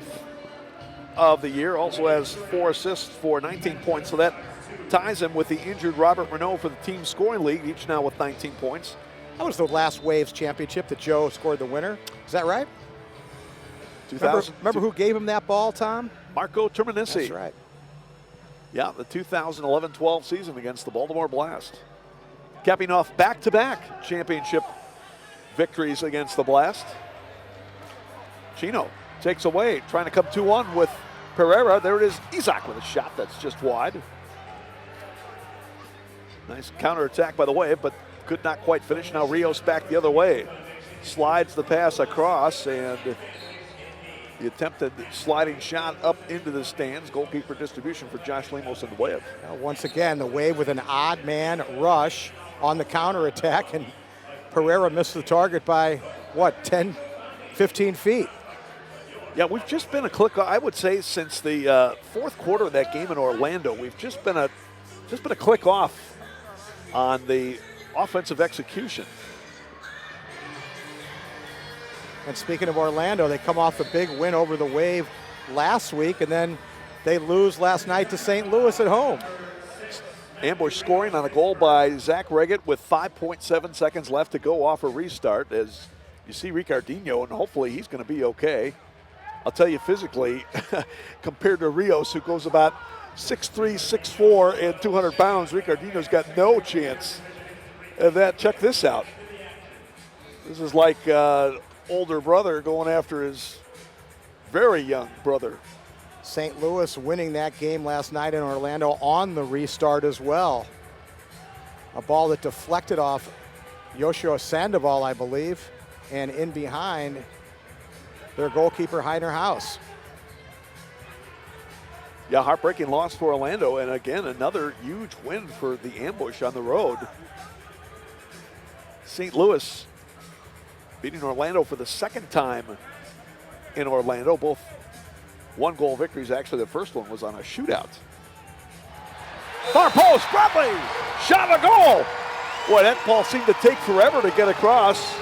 of the year, also has 4 assists for 19 points, so that ties him with the injured Robert Renault for the team scoring league, each now with 19 points. That was the last Waves championship that Joe scored the winner. Is that right? 2000. Remember who gave him that ball, Tom? Marco Terminisi. That's right. Yeah, the 2011-12 season against the Baltimore Blast. Capping off back-to-back championship victories against the Blast. Chino takes away, trying to come 2-1 with Pereira. There it is, Isaac with a shot that's just wide. Nice counterattack by the Wave, but could not quite finish. Now Rios back the other way. Slides the pass across, and the attempted sliding shot up into the stands. Goalkeeper distribution for Josh Lemos and the Wave. Now, once again, the Wave with an odd man rush on the counterattack, and Pereira missed the target by, what, 10, 15 feet? Yeah, we've just been a click, I would say, since the fourth quarter of that game in Orlando. We've just been a click off on the offensive execution. And speaking of Orlando, they come off a big win over the Wave last week, and then they lose last night to St. Louis at home. Ambush scoring on a goal by Zach Reggett with 5.7 seconds left to go off a restart, as you see Ricardinho, and hopefully he's going to be okay. I'll tell you, physically, compared to Rios, who goes about 6'3", 6'4", and 200 pounds, Ricardinho's got no chance of that. Check this out. This is like older brother going after his very young brother. St. Louis winning that game last night in Orlando on the restart as well. A ball that deflected off Yoshio Sandoval, I believe, and in behind their goalkeeper, Heiner House. Yeah, heartbreaking loss for Orlando, and again, another huge win for the Ambush on the road. St. Louis beating Orlando for the second time in Orlando. Both one-goal victories. Actually, the first one was on a shootout. Far post, Bradley, shot a goal. Boy, that ball seemed to take forever to get across.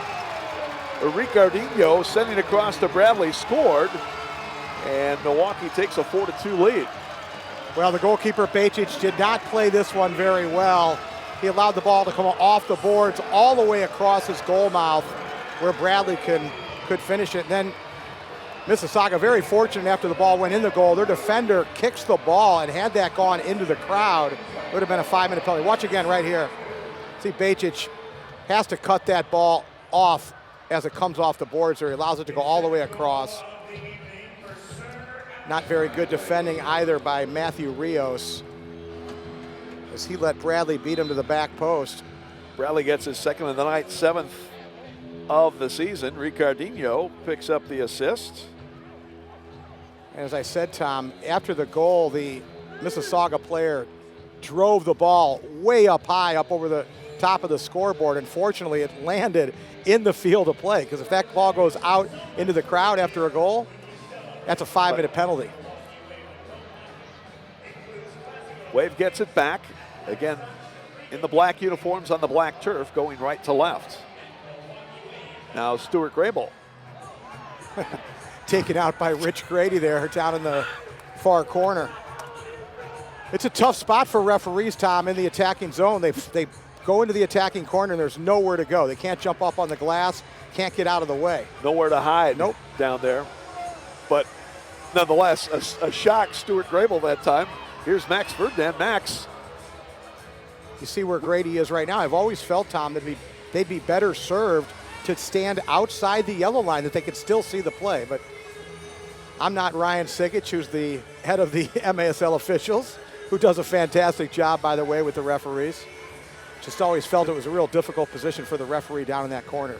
Ricardinho sending across to Bradley, scored, and Milwaukee takes a 4-2 lead. Well, the goalkeeper, Bacic, did not play this one very well. he allowed the ball to come off the boards all the way across his goal mouth where Bradley could finish it. And then Mississauga very fortunate after the ball went in the goal. Their defender kicks the ball, and had that gone into the crowd, it would have been a 5-minute penalty. Watch again right here. See, Bejcic has to cut that ball off as it comes off the boards, or he allows it to go all the way across. Not very good defending either by Matthew Rios, as he let Bradley beat him to the back post. Bradley gets his second of the night, 7th of the season. Ricardinho picks up the assist. And as I said, Tom, after the goal, the Mississauga player drove the ball way up high, up over the top of the scoreboard. Unfortunately, it landed in the field of play, because if that ball goes out into the crowd after a goal, that's a 5-minute penalty. Wave gets it back. Again, in the black uniforms on the black turf, going right to left. Now Stuart Grable. Taken out by Rich Grady there down in the far corner. It's a tough spot for referees, Tom, in the attacking zone. They go into the attacking corner and there's nowhere to go. They can't jump up on the glass, can't get out of the way. Nowhere to hide. Nope. Down there. But nonetheless, a shock Stuart Grable that time. Here's Max Ferdinand. Max. You see where Grady is right now. I've always felt, Tom, that they'd be better served to stand outside the yellow line, that they could still see the play. But I'm not Ryan Sikic, who's the head of the MASL officials, who does a fantastic job, by the way, with the referees. Just always felt it was a real difficult position for the referee down in that corner.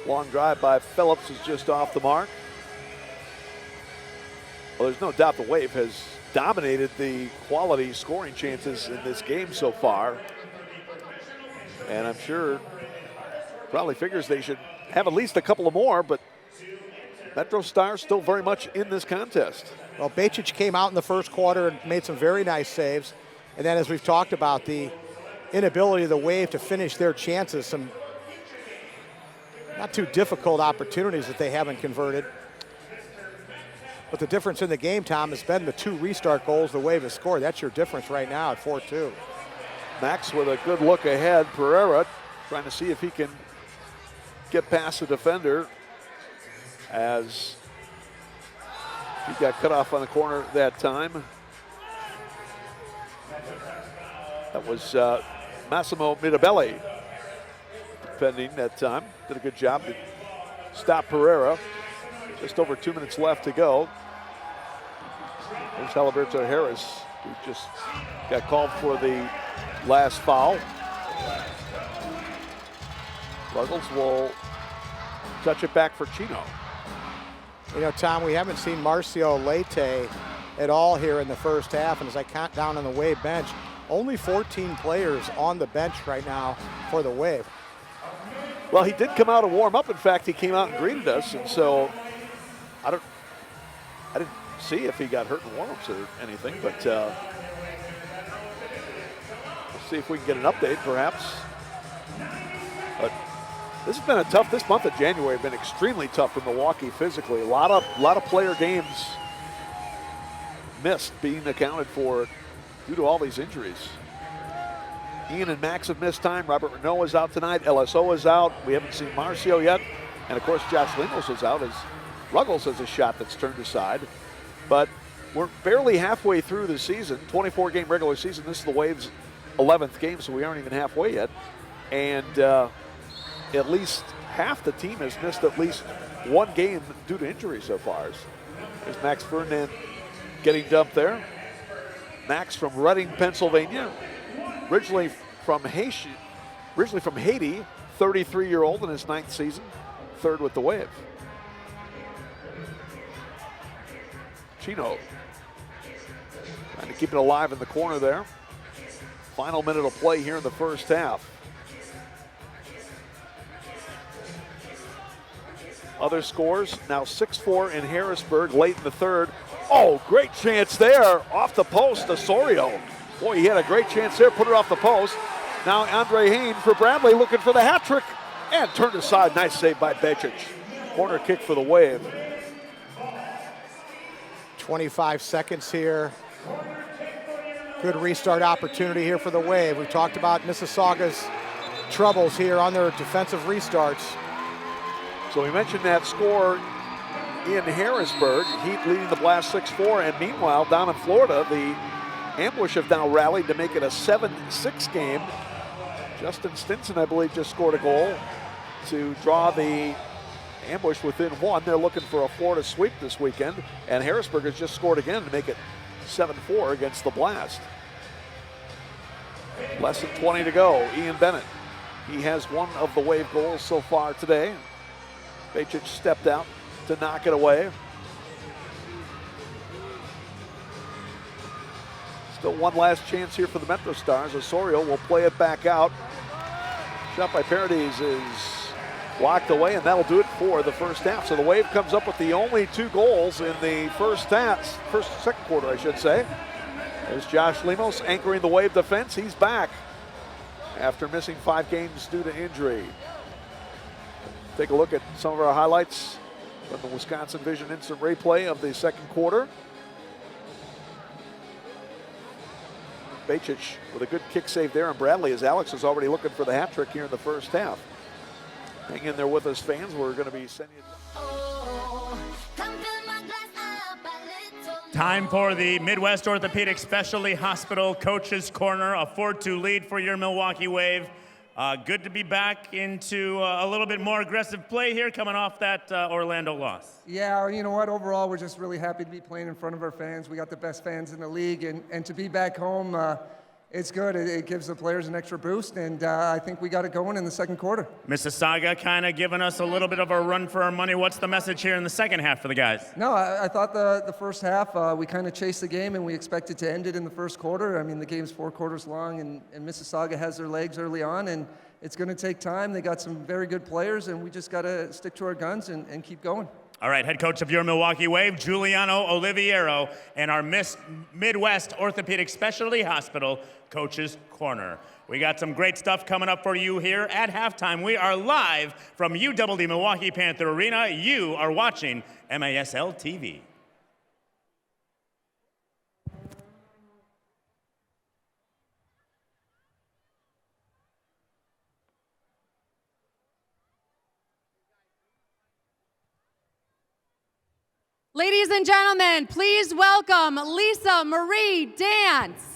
Long drive by Phillips is just off the mark. Well, there's no doubt the Wave has dominated the quality scoring chances in this game so far. And I'm sure probably figures they should have at least a couple of more, but MetroStars still very much in this contest. Well, Bejcic came out in the first quarter and made some very nice saves. And then, as we've talked about, the inability of the Wave to finish their chances, some not too difficult opportunities that they haven't converted. But the difference in the game, Tom, has been the 2 restart goals the Wave has scored. That's your difference right now at 4-2. Max with a good look ahead. Pereira trying to see if he can get past the defender, as he got cut off on the corner that time. That was Massimo Mirabelli defending that time. Did a good job to stop Pereira. Just over 2 minutes left to go. There's Alberto Harris, who just got called for the last foul. Ruggles will touch it back for Chino. You know, Tom, we haven't seen Marcio Leite at all here in the first half, and as I count down on the Wave bench, only 14 players on the bench right now for the Wave. Well, he did come out and warm up. In fact, he came out and greeted us, and so I didn't see if he got hurt in warm-ups or anything, but we'll see if we can get an update, perhaps. But this has been a tough. This month of January has been extremely tough for Milwaukee physically. A lot of player games missed, being accounted for due to all these injuries. Ian and Max have missed time. Robert Renault is out tonight. LSO is out. We haven't seen Marcio yet. And of course, Josh Lemos is out, as Ruggles has a shot that's turned aside. But we're barely halfway through the season, 24-game regular season. This is the Waves' 11th game, so we aren't even halfway yet. And at least half the team has missed at least one game due to injury so far. There's Max Ferdinand getting dumped there. Max from Reading, Pennsylvania. Originally from Haiti, 33-year-old in his 9th season, 3rd with the Wave. Chino trying to keep it alive in the corner there. Final minute of play here in the first half. Other scores, now 6-4 in Harrisburg late in the 3rd. Oh, great chance there, off the post, Osorio. Boy, he had a great chance there, put it off the post. Now Andre Hain for Bradley, looking for the hat trick, and turned aside. Nice save by Bejcic. Corner kick for the Wave. 25 seconds here. Good restart opportunity here for the Wave. We talked about Mississauga's troubles here on their defensive restarts. So we mentioned that score in Harrisburg. Heat leading the Blast 6-4, and meanwhile down in Florida, the Ambush have now rallied to make it a 7-6 game. Justin Stinson, I believe, just scored a goal to draw the Ambush within one. They're looking for a Florida sweep this weekend, and Harrisburg has just scored again to make it 7-4 against the Blast. Less than 20 to go. Ian Bennett, he has one of the Wave goals so far today. Bejcic stepped out to knock it away. Still one last chance here for the MetroStars. Osorio will play it back out. Shot by Paradis is blocked away, and that'll do it for the first half. So the Wave comes up with the only 2 goals in the second quarter, I should say. There's Josh Lemos anchoring the Wave defense. He's back after missing 5 games due to injury. Take a look at some of our highlights from the Wisconsin Vision instant replay of the second quarter. Bejcic with a good kick save there, and Bradley, as Alex is already looking for the hat trick here in the first half. Hang in there with us, fans. We're going to be sending you. Time for the Midwest Orthopedic Specialty Hospital Coaches Corner, a 4-2 lead for your Milwaukee Wave. Good to be back into a little bit more aggressive play here, coming off that Orlando loss. Yeah, you know what? Overall, we're just really happy to be playing in front of our fans. We got the best fans in the league, and to be back home, it's good. It gives the players an extra boost, and I think we got it going in the second quarter. Mississauga kind of giving us a little bit of a run for our money. What's the message here in the second half for the guys? No, I thought the first half, we kind of chased the game, and we expected to end it in the first quarter. I mean, the game's 4 quarters long, and Mississauga has their legs early on, and it's going to take time. They got some very good players, and we just got to stick to our guns and keep going. All right, head coach of your Milwaukee Wave, Giuliano Oliviero, and our Midwest Orthopedic Specialty Hospital Coaches Corner. We got some great stuff coming up for you here at halftime. We are live from UWD Milwaukee Panther Arena. You are watching MASL TV. Ladies and gentlemen, please welcome Lisa Marie Dance.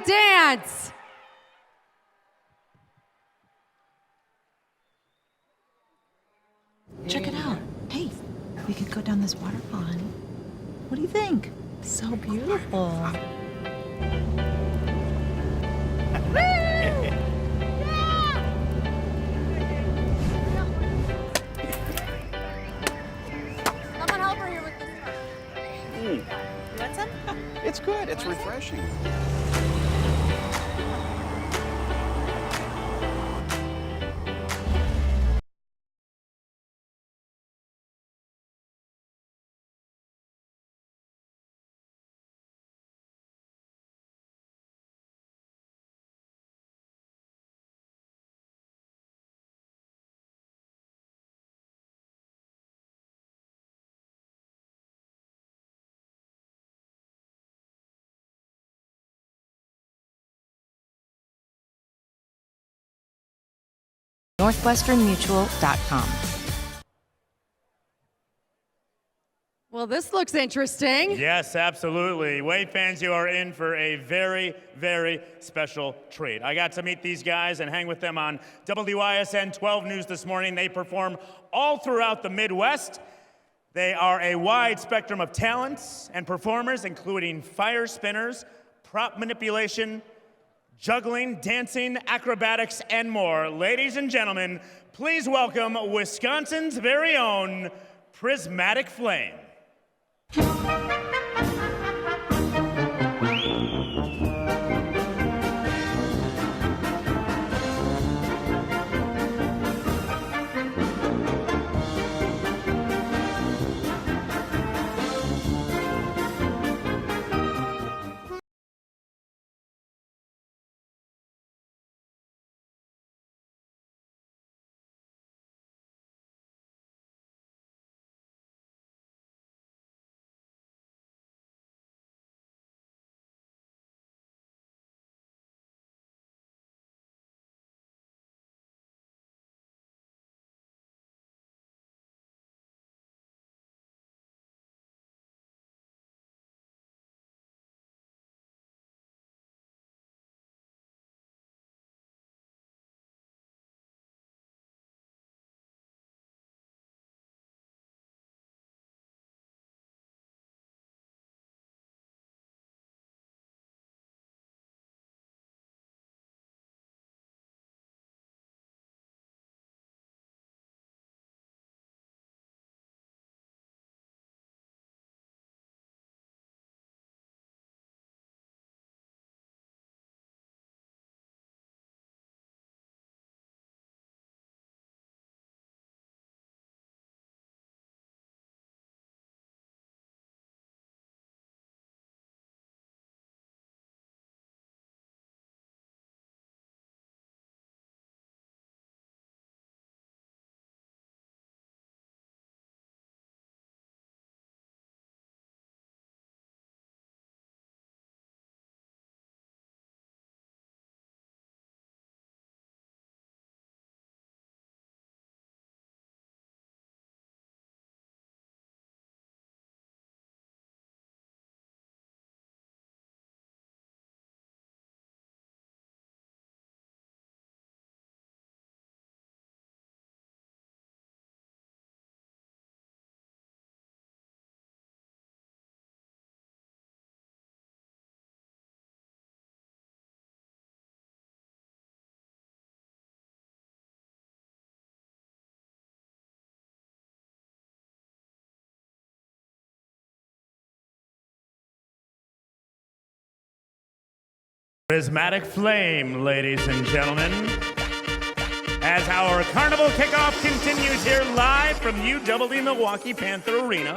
Dance. Check it out. Hey, we could go down this water pond. What do you think? So beautiful. That's refreshing. NorthwesternMutual.com. Well, this looks interesting. Yes, absolutely. Wave fans, you are in for a very, very special treat. I got to meet these guys and hang with them on WISN 12 News this morning. They perform all throughout the Midwest. They are a wide spectrum of talents and performers, including fire spinners, prop manipulation, juggling, dancing, acrobatics, and more. Ladies and gentlemen, please welcome Wisconsin's very own Prismatic Flame. Prismatic Flame, ladies and gentlemen. As our carnival kickoff continues here live from UW Milwaukee Panther Arena.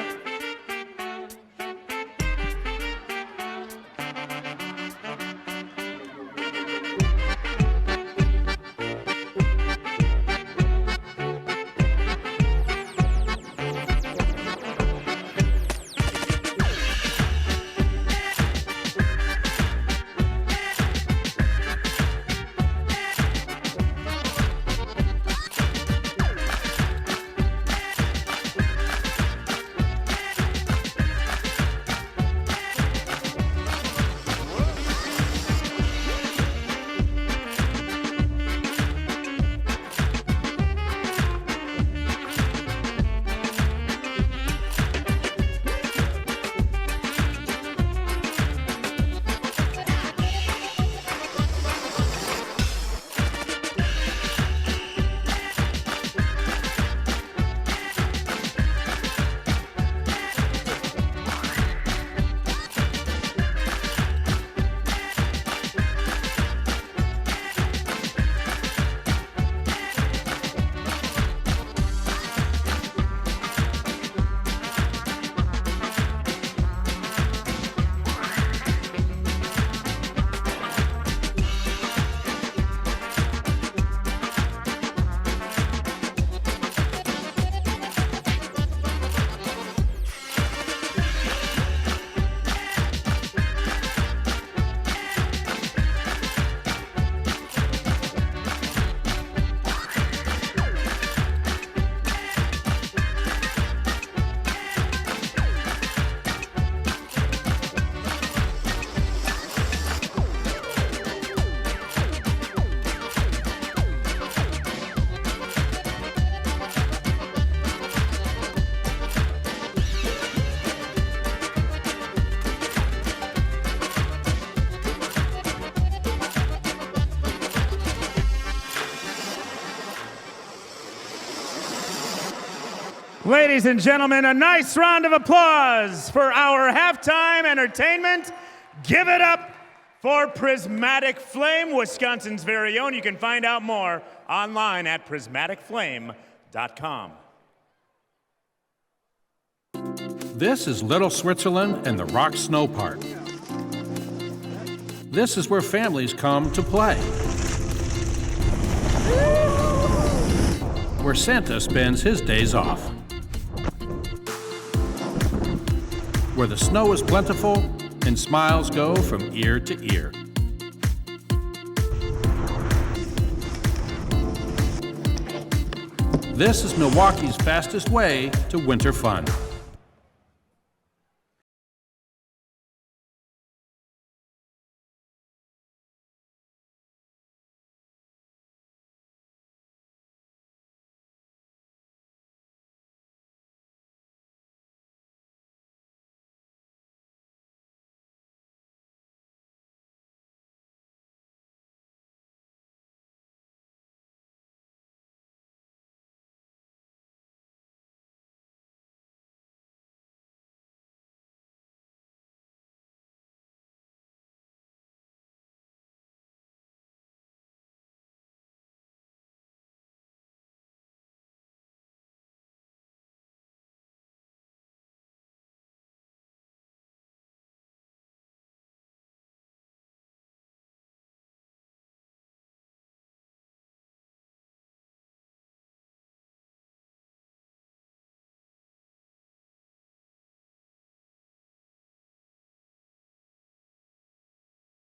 Ladies and gentlemen, a nice round of applause for our halftime entertainment. Give it up for Prismatic Flame, Wisconsin's very own. You can find out more online at prismaticflame.com. This is Little Switzerland and the Rock Snow Park. This is where families come to play. Where Santa spends his days off. Where the snow is plentiful and smiles go from ear to ear. This is Milwaukee's fastest way to winter fun.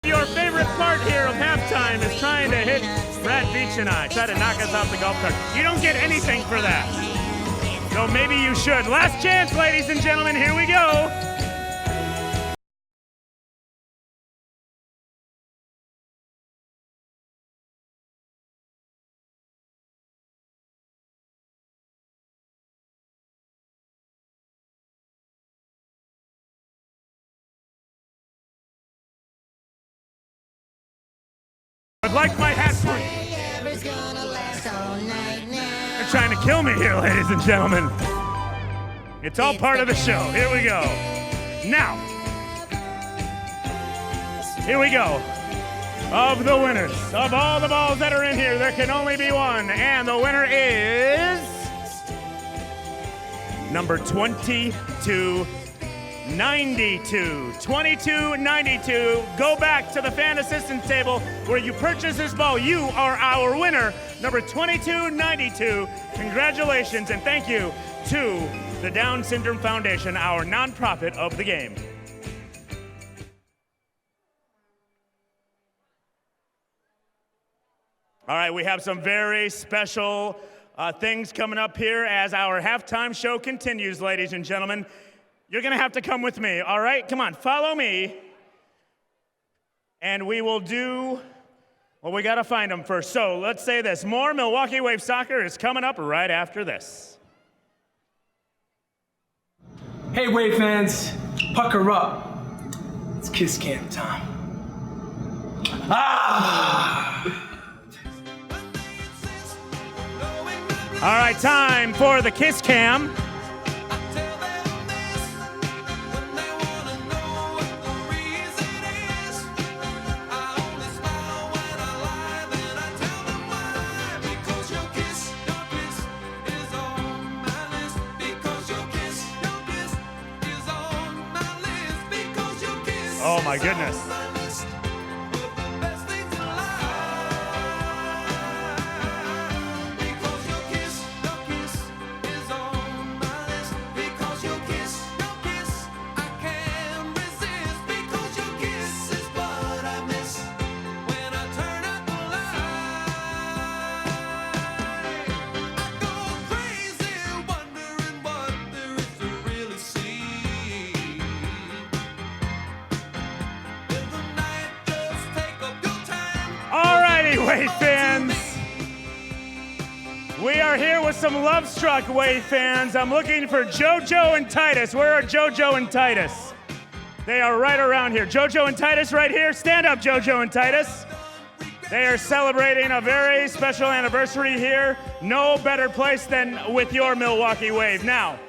Your favorite part here of halftime is trying to hit Brad Beach and I, try to knock us off the golf cart. You don't get anything for that. So maybe you should. Last chance, ladies and gentlemen, here we go. I'd like my hat free. They're trying to kill me here, ladies and gentlemen. It's all part of the show. Here we go. Now, here we go. Of the winners, of all the balls that are in here, there can only be one. And the winner is number 2292. 2292. Go back to the fan assistance table where you purchase this ball. You are our winner, number 2292. Congratulations and thank you to the Down Syndrome Foundation, our nonprofit of the game. All right, we have some very special things coming up here as our halftime show continues, ladies and gentlemen. You're going to have to come with me, all right? Come on, follow me. And we will do, well, we got to find them first. So let's say this. More Milwaukee Wave Soccer is coming up right after this. Hey, Wave fans, pucker up. It's Kiss Cam time. All right, time for the Kiss Cam. Oh my goodness. Wave fans, we are here with some love-struck Wave fans. I'm looking for JoJo and Titus. Where are JoJo and Titus? They are right around here. JoJo and Titus right here. Stand up, JoJo and Titus. They are celebrating a very special anniversary here. No better place than with your Milwaukee Wave. Now,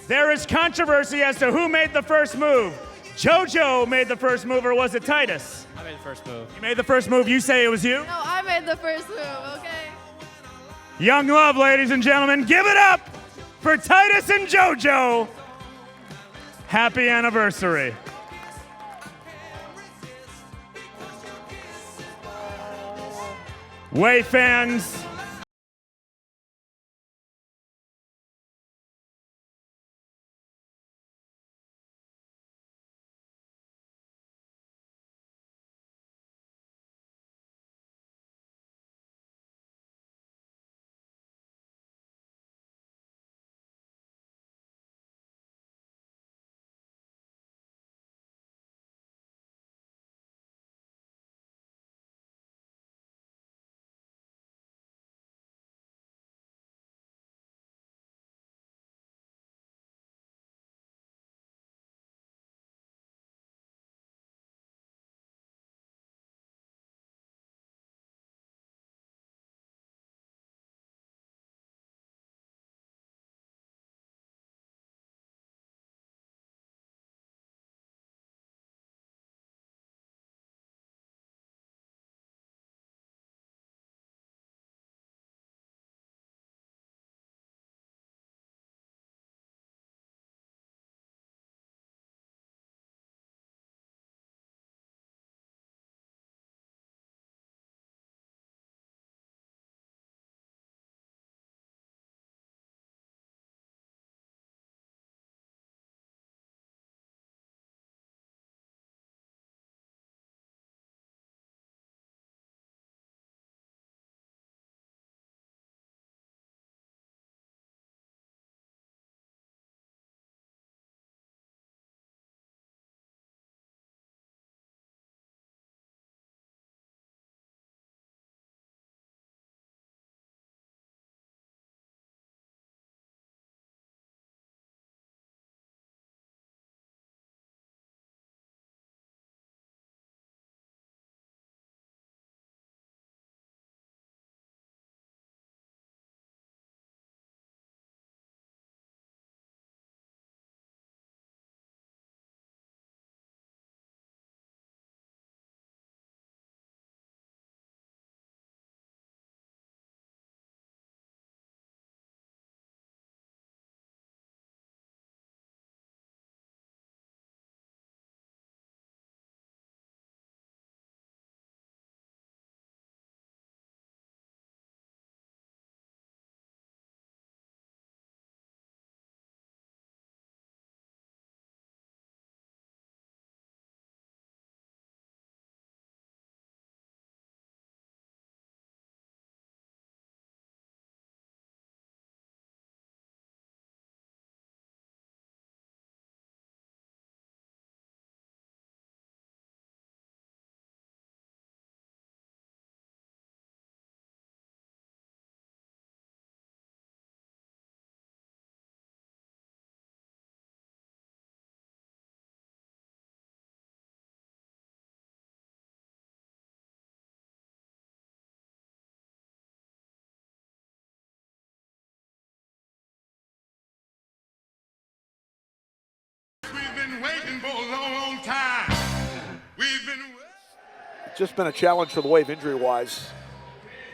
there is controversy as to who made the first move. JoJo made the first move, or was it Titus? I made the first move. You made the first move. You say it was you? No, I made the first move, okay? Young love, ladies and gentlemen. Give it up for Titus and JoJo. Happy anniversary. Wave fans, waiting for a long, long time. We've been Just been a challenge for the Wave injury-wise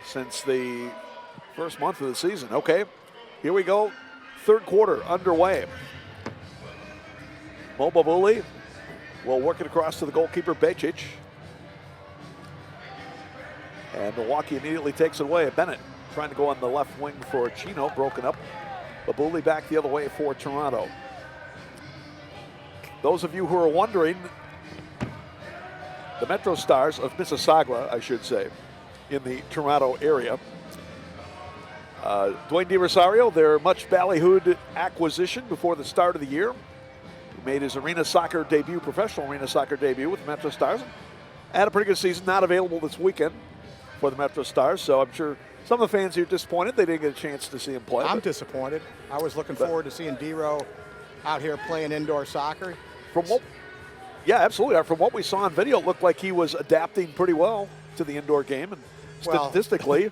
since the first month of the season. Okay, here we go. Third quarter underway. Mobabuli will work it across to the goalkeeper, Bejic. And Milwaukee immediately takes it away. Bennett trying to go on the left wing for Chino, broken up. Babuli back the other way for Toronto. Those of you who are wondering, the MetroStars of Mississauga, I should say, in the Toronto area. Dwayne DiRosario, their much ballyhooed acquisition before the start of the year. He made his arena soccer debut, professional arena soccer debut with the MetroStars. Had a pretty good season, not available this weekend for the MetroStars, so I'm sure some of the fans here are disappointed they didn't get a chance to see him play. I'm disappointed. I was looking forward to seeing D-Row out here playing indoor soccer. Yeah, absolutely. From what we saw on video, it looked like he was adapting pretty well to the indoor game. And statistically,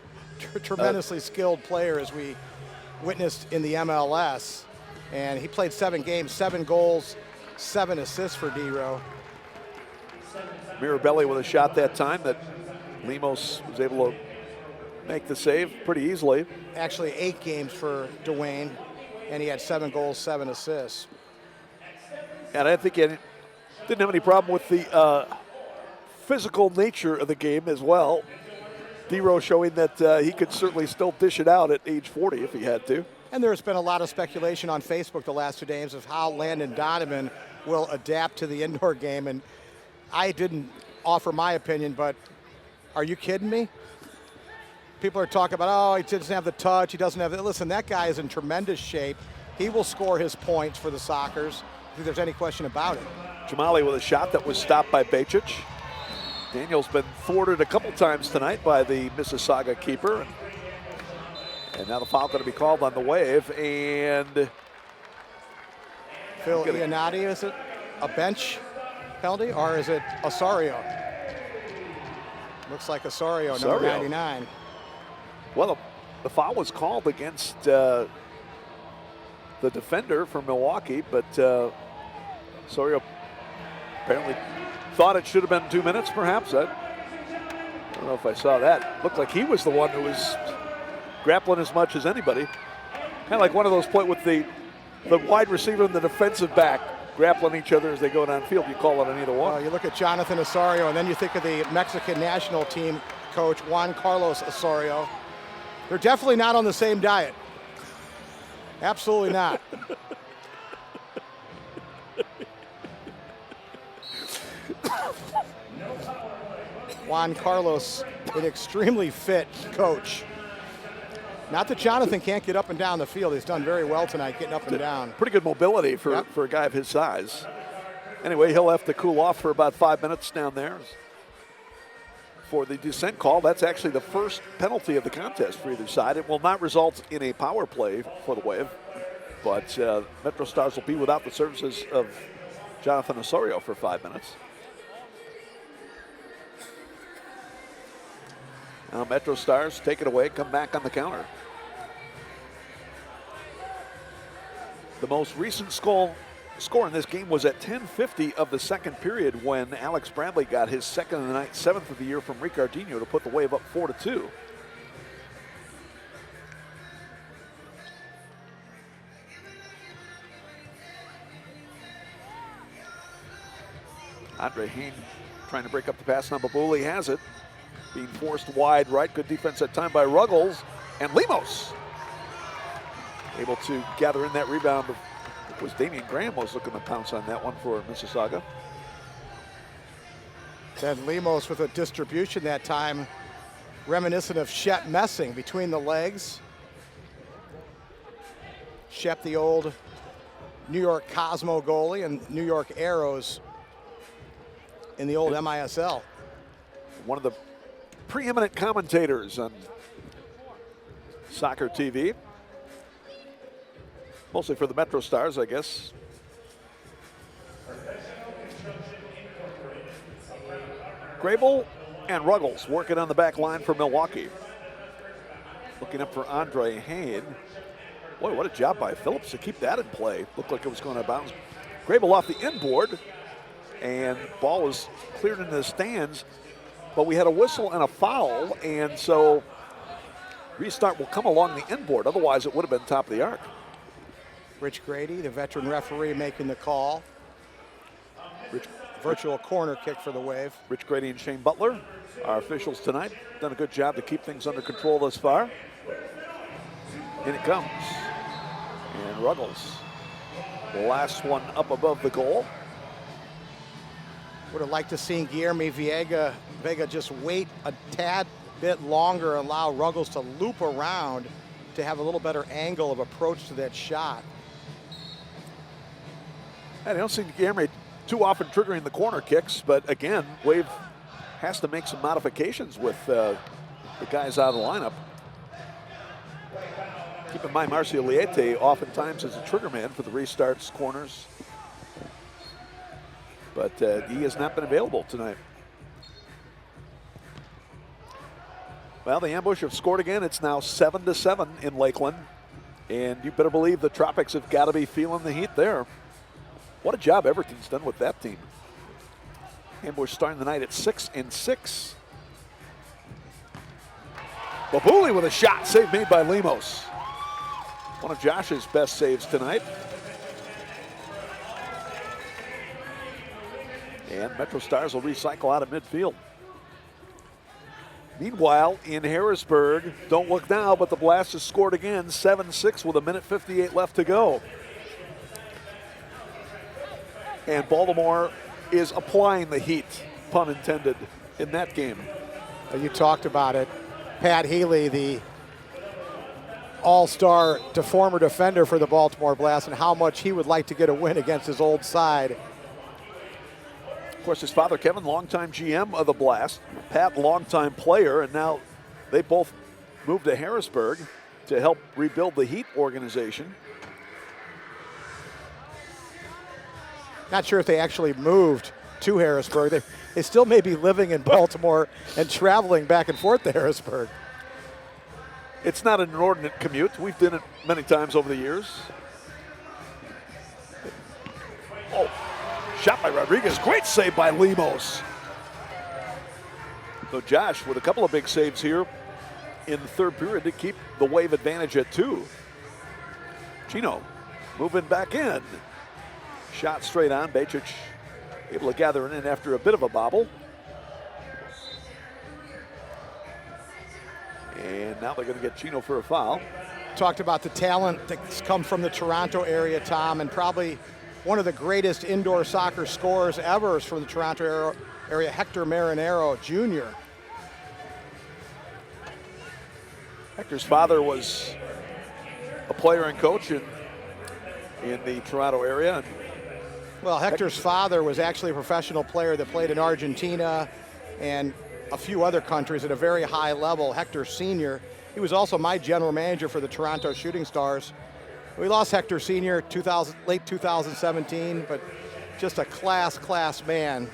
tremendously skilled player, as we witnessed in the MLS. And he played 7 games, 7 goals, 7 assists for D-Row. Mirabelli with a shot that time that Lemos was able to make the save pretty easily. Actually 8 games for Dwayne, and he had 7 goals, 7 assists. And I think he didn't have any problem with the physical nature of the game as well. D-Row showing that he could certainly still dish it out at age 40 if he had to. And there's been a lot of speculation on Facebook the last 2 days of how Landon Donovan will adapt to the indoor game. And I didn't offer my opinion, but are you kidding me? People are talking about, oh, he doesn't have the touch, he doesn't have the, listen, that guy is in tremendous shape. He will score his points for the Sockers. I think there's any question about it. Jamali with a shot that was stopped by Becic. Daniel's been thwarted a couple times tonight by the Mississauga keeper. And now the foul going to be called on the Wave. And Phil Iannotti, is it a bench penalty or is it Osorio? Looks like Osorio, number 99. Well, the foul was called against the defender from Milwaukee, but Osorio apparently thought it should have been 2 minutes, perhaps. I don't know if I saw that. Looked like he was the one who was grappling as much as anybody. Kind of like one of those play with the wide receiver and the defensive back grappling each other as they go downfield. You call it on either one. Well, you look at Jonathan Osorio, and then you think of the Mexican national team coach, Juan Carlos Osorio. They're definitely not on the same diet. Absolutely not. Juan Carlos, an extremely fit coach. Not that Jonathan can't get up and down the field. He's done very well tonight getting up and down. Pretty good mobility for a guy of his size. Anyway, he'll have to cool off for about 5 minutes down there for the descent call. That's actually the first penalty of the contest for either side. It will not result in a power play for the Wave, but MetroStars will be without the services of Jonathan Osorio for 5 minutes. Now MetroStars take it away, come back on the counter. The most recent score in this game was at 10:50 of the second period when Alex Bradley got his second of the night, 7th of the year from Ricardinho to put the Wave up 4-2. Andre Hain trying to break up the pass. Now Babuli has it. Being forced wide right. Good defense that time by Ruggles. And Lemos able to gather in that rebound. It was Damian Graham was looking to pounce on that one for Mississauga. Then Lemos with a distribution that time, reminiscent of Shep Messing between the legs. Shep, the old New York Cosmo goalie and New York Arrows in the old MISL. One of the preeminent commentators on soccer TV. Mostly for the MetroStars, I guess. Grable and Ruggles working on the back line for Milwaukee. Looking up for Andre Hain. Boy, what a job by Phillips to keep that in play. Looked like it was going to bounce. Grable off the inboard, and ball was cleared into the stands. But we had a whistle and a foul, and so restart will come along the inboard. Otherwise, it would have been top of the arc. Rich Grady, the veteran referee, making the call. Virtual corner kick for the Wave. Rich Grady and Shane Butler, our officials tonight, done a good job to keep things under control thus far. In it comes. And Ruggles, the last one up above the goal. Would have liked to see Guilherme Vega just wait a tad bit longer, allow Ruggles to loop around to have a little better angle of approach to that shot. I don't see Guilherme too often triggering the corner kicks, but again, Wave has to make some modifications with the guys out of the lineup. Keep in mind, Marcio Liete oftentimes is a trigger man for the restarts, corners. but he has not been available tonight. Well, the Ambush have scored again. It's now 7-7 in Lakeland. And you better believe the Tropics have got to be feeling the heat there. What a job Everton's done with that team. Ambush starting the night at 6-6. Babuli with a shot, save made by Lemos. One of Josh's best saves tonight. And MetroStars will recycle out of midfield. Meanwhile, in Harrisburg, don't look now, but the Blast has scored again, 7-6 with 1:58 left to go. And Baltimore is applying the heat, pun intended, in that game. You talked about it. Pat Healy, the all-star former defender for the Baltimore Blast, and how much he would like to get a win against his old side. Of course, his father, Kevin, longtime GM of the Blast. Pat, longtime player, and now they both moved to Harrisburg to help rebuild the Heat organization. Not sure if they actually moved to Harrisburg. They still may be living in Baltimore and traveling back and forth to Harrisburg. It's not an inordinate commute. We've done it many times over the years. Oh, shot by Rodriguez. Great save by Lemos. So Josh with a couple of big saves here in the third period to keep the Wave advantage at 2. Chino moving back in. Shot straight on. Becic able to gather it in after a bit of a bobble. And now they're going to get Chino for a foul. Talked about the talent that's come from the Toronto area, Tom, and probably one of the greatest indoor soccer scorers ever is from the Toronto area, Hector Marinero Jr. Hector's father was a player and coach in the Toronto area. Well, Hector's father was actually a professional player that played in Argentina and a few other countries at a very high level. Hector Sr., he was also my general manager for the Toronto Shooting Stars. We lost Hector Sr. late 2017, but just a class man.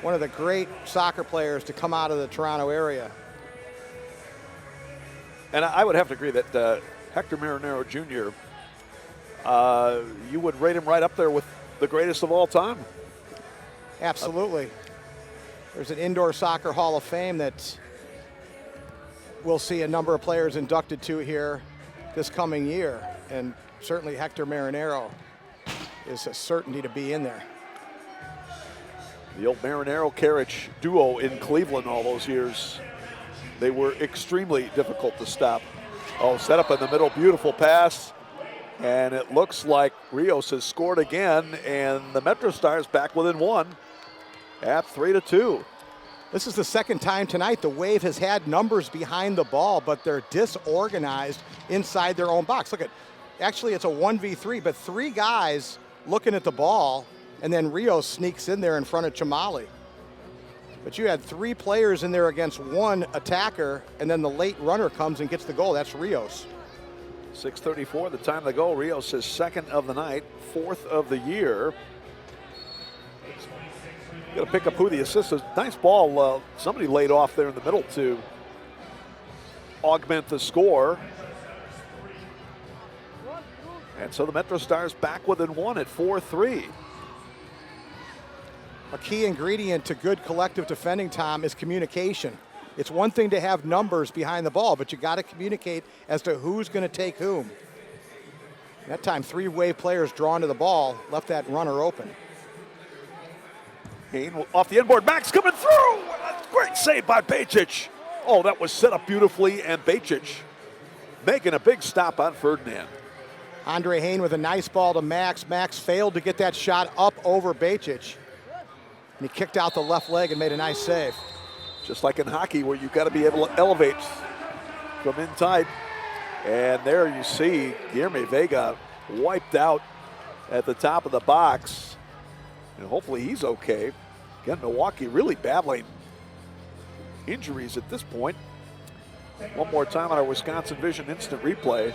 One of the great soccer players to come out of the Toronto area. And I would have to agree that Hector Marinero Jr., you would rate him right up there with the greatest of all time. Absolutely. There's an indoor soccer Hall of Fame that we'll see a number of players inducted to here this coming year. And certainly Hector Marinero is a certainty to be in there. The old Marinero-Carriage duo in Cleveland all those years. They were extremely difficult to stop. Oh, set up in the middle, beautiful pass. And it looks like Rios has scored again, and the MetroStars back within 1 at 3-2. This is the second time tonight the Wave has had numbers behind the ball, but they're disorganized inside their own box. Look at, actually it's a 1v3, but 3 guys looking at the ball, and then Rios sneaks in there in front of Chamali. But you had 3 players in there against 1 attacker, and then the late runner comes and gets the goal. That's Rios. 6:34, the time to go. Rios is 2nd of the night, 4th of the year. Got to pick up who the assist is. Nice ball. Somebody laid off there in the middle to augment the score. And so the MetroStars back within 1 at 4-3. A key ingredient to good collective defending, Tom, is communication. It's one thing to have numbers behind the ball, but you got to communicate as to who's going to take whom. That time, 3 Wave players drawn to the ball left that runner open. Kane off the inboard. Max coming through. Great save by Becic. Oh, that was set up beautifully, and Becic making a big stop on Ferdinand. Andre Hayne with a nice ball to Max. Max failed to get that shot up over Becic. And he kicked out the left leg and made a nice save. Just like in hockey, where you've got to be able to elevate from inside. And there you see Guilherme Vega wiped out at the top of the box. And hopefully he's okay. Again, Milwaukee really battling injuries at this point. One more time on our Wisconsin Vision instant replay.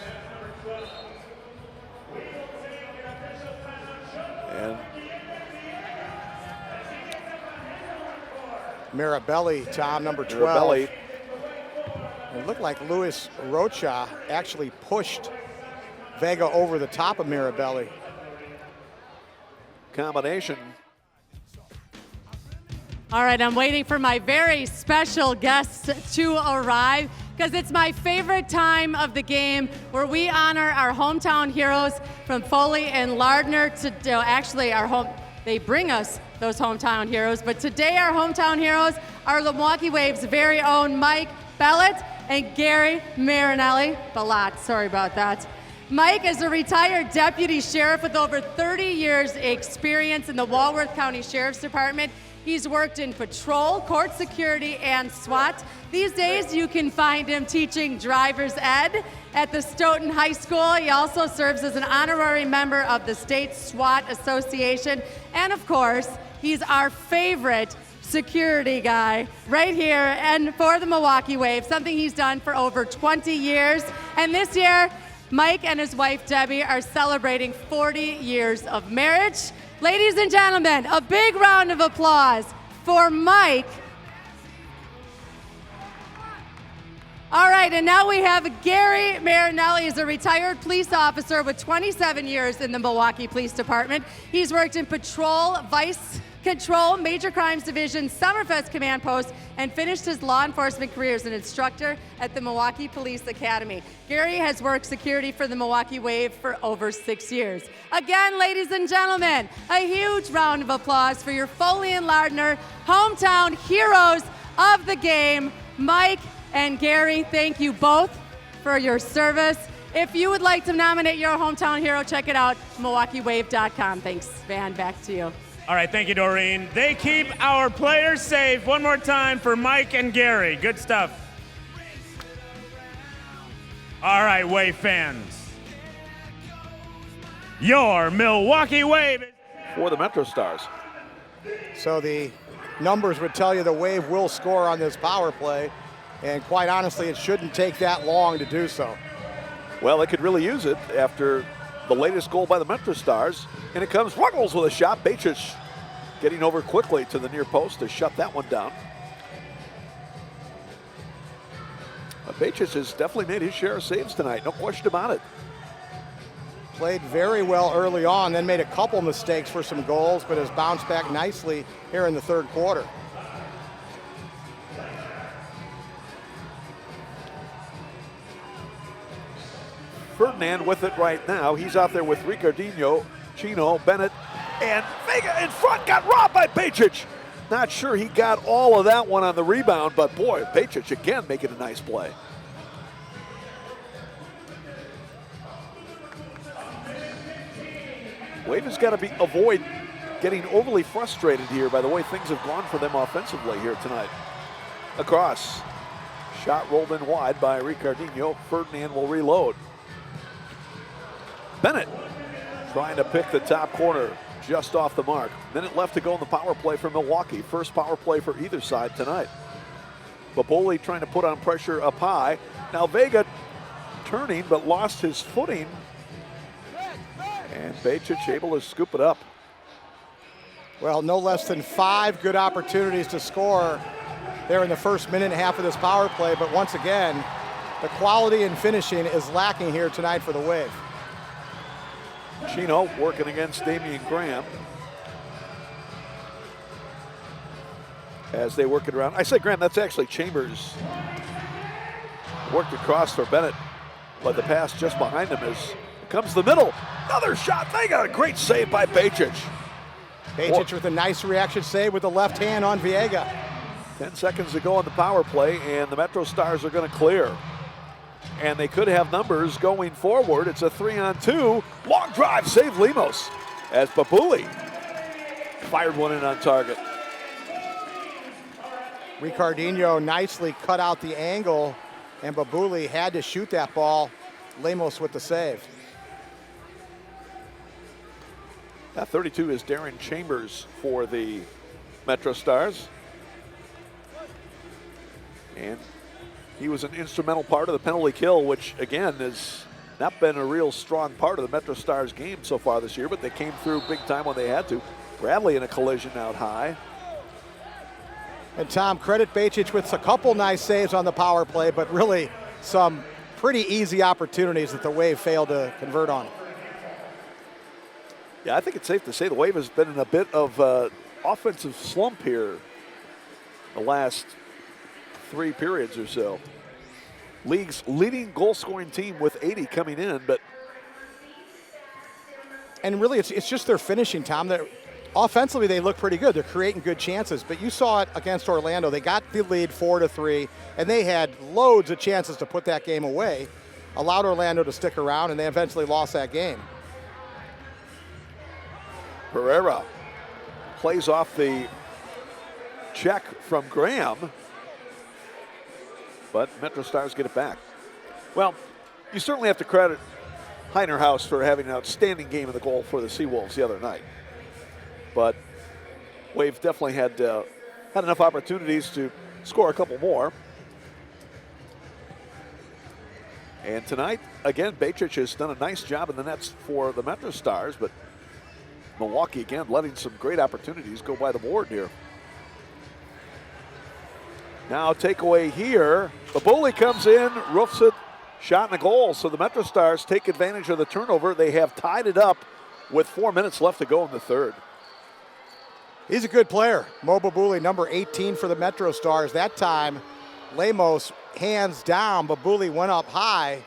And Mirabelli, Tom, number 12. Mirabelli. It looked like Luis Rocha actually pushed Vega over the top of Mirabelli. Combination. All right, I'm waiting for my very special guests to arrive because it's my favorite time of the game where we honor our hometown heroes from Foley and Lardner to actually they bring us those hometown heroes, but today our hometown heroes are the Milwaukee Waves' very own Mike Bellett and Gary Marinelli. Bellott, sorry about that. Mike is a retired deputy sheriff with over 30 years experience in the Walworth County Sheriff's Department. He's worked in patrol, court security, and SWAT. These days, you can find him teaching driver's ed at the Stoughton High School. He also serves as an honorary member of the State SWAT Association. And of course, he's our favorite security guy right here and for the Milwaukee Waves, something he's done for over 20 years. And this year, Mike and his wife, Debbie, are celebrating 40 years of marriage. Ladies and gentlemen, a big round of applause for Mike. All right, and now we have Gary Marinelli. He's a retired police officer with 27 years in the Milwaukee Police Department. He's worked in patrol, vice control, major crimes division, Summerfest command post, and finished his law enforcement career as an instructor at the Milwaukee Police Academy. Gary has worked security for the Milwaukee Wave for over 6 years. Again, ladies and gentlemen, a huge round of applause for your Foley and Lardner hometown heroes of the game, Mike and Gary. Thank you both for your service. If you would like to nominate your hometown hero, check it out, MilwaukeeWave.com. Thanks, Van, back to you. All right, thank you, Doreen. They keep our players safe. One more time for Mike and Gary. Good stuff. All right, Wave fans. Your Milwaukee Wave. For the MetroStars. So the numbers would tell you the Wave will score on this power play, and quite honestly, it shouldn't take that long to do so. Well, they could really use it after the latest goal by the MetroStars. And it comes Ruggles with a shot. Bejcic getting over quickly to the near post to shut that one down. Bejcic has definitely made his share of saves tonight, no question about it. Played very well early on, then made a couple mistakes for some goals, but has bounced back nicely here in the third quarter. Ferdinand with it right now. He's out there with Ricardinho, Chino, Bennett, and Vega in front. Got robbed by Bejcic. Not sure he got all of that one on the rebound, but boy, Bejcic again making a nice play. Wave has got to avoid getting overly frustrated here by the way things have gone for them offensively here tonight. Across. Shot rolled in wide by Ricardinho. Ferdinand will reload. Bennett trying to pick the top corner just off the mark. Minute left to go in the power play for Milwaukee. First power play for either side tonight. Baboli trying to put on pressure up high. Now Vega turning but lost his footing. And Bejcic able to scoop it up. Well, no less than 5 good opportunities to score there in the first minute and a half of this power play. But once again, the quality and finishing is lacking here tonight for the Wave. Chino working against Damian Graham. As they work it around. I say Graham, that's actually Chambers. Worked across for Bennett, but the pass just behind him is comes the middle. Another shot. They got a great save by Bejcic. Bejcic with a nice reaction save with the left hand on Viega. 10 seconds to go on the power play, and the MetroStars are going to clear. And they could have numbers going forward. It's a 3-on-2. Long drive, save Lemos. As Babuli fired one in on target. Ricardinho nicely cut out the angle, and Babuli had to shoot that ball. Lemos with the save. That 32 is Darren Chambers for the MetroStars. And he was an instrumental part of the penalty kill, which again has not been a real strong part of the MetroStars game so far this year, but they came through big time when they had to. Bradley in a collision out high. And Tom, credit Bejcic with a couple nice saves on the power play, but really some pretty easy opportunities that the Wave failed to convert on. Yeah, I think it's safe to say the Wave has been in a bit of offensive slump here the last 3 periods or so. League's leading goal-scoring team with 80 coming in, but and really it's just their finishing, Tom. They're, offensively, they look pretty good. They're creating good chances, but you saw it against Orlando. They got the lead 4-3, and they had loads of chances to put that game away, allowed Orlando to stick around, and they eventually lost that game. Pereira plays off the check from Graham, but MetroStars get it back. Well, you certainly have to credit Heinerhaus for having an outstanding game in the goal for the Seawolves the other night. But Wave definitely had enough opportunities to score a couple more. And tonight, again, Bejcic has done a nice job in the nets for the MetroStars, but Milwaukee, again, letting some great opportunities go by the board here. Now takeaway here. Babuli comes in, roofs it, shot and a goal. So the MetroStars take advantage of the turnover. They have tied it up with 4 minutes left to go in the third. He's a good player. Mo Babuli, number 18 for the MetroStars. That time, Lemos hands down. Babuli went up high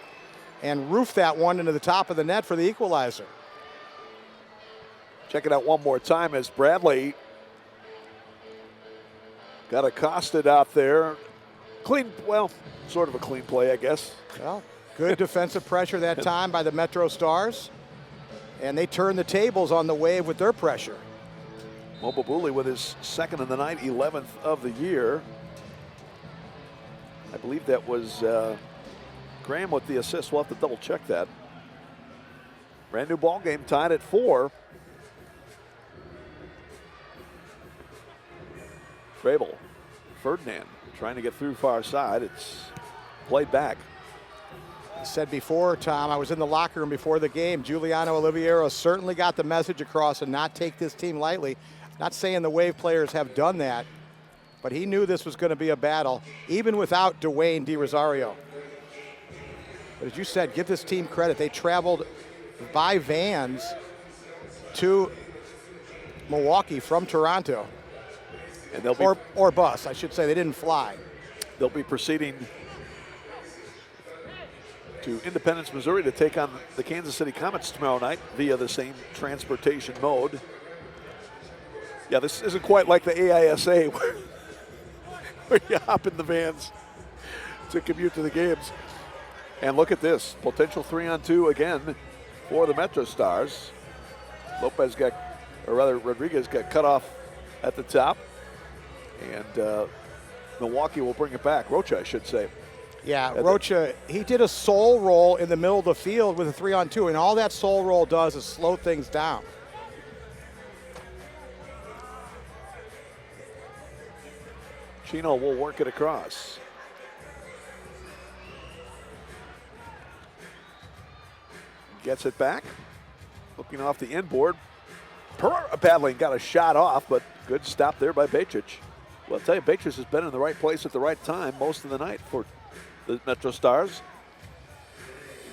and roofed that one into the top of the net for the equalizer. Check it out one more time as Bradley got accosted out there. Clean, well, sort of a clean play, I guess. Well, good defensive pressure that time by the MetroStars. And they turned the tables on the Wave with their pressure. Mo Babuli with his second of the night, 11th of the year. I believe that was Graham with the assist. We'll have to double check that. Brand new ball game, tied at 4. Frabel, Ferdinand trying to get through far side. It's played back. I said before, Tom, I was in the locker room before the game. Giuliano Oliviero certainly got the message across and not take this team lightly. Not saying the Wave players have done that, but he knew this was going to be a battle, even without Dwayne DiRosario. But as you said, give this team credit. They traveled by vans to Milwaukee from Toronto. And they'll be, or bus, I should say. They didn't fly. They'll be proceeding to Independence, Missouri to take on the Kansas City Comets tomorrow night via the same transportation mode. Yeah, this isn't quite like the AISA where you hop in the vans to commute to the games. And look at this, potential 3-on-2 again for the MetroStars. Rodriguez got cut off at the top. And Milwaukee will bring it back. Rocha, I should say. Yeah, Rocha, he did a soul roll in the middle of the field with a 3-on-2, and all that soul roll does is slow things down. Chino will work it across. Gets it back. Looking off the inboard. Pereira battling, got a shot off, but good stop there by Bejcic. Well, I'll tell you, Bejcic has been in the right place at the right time most of the night for the MetroStars.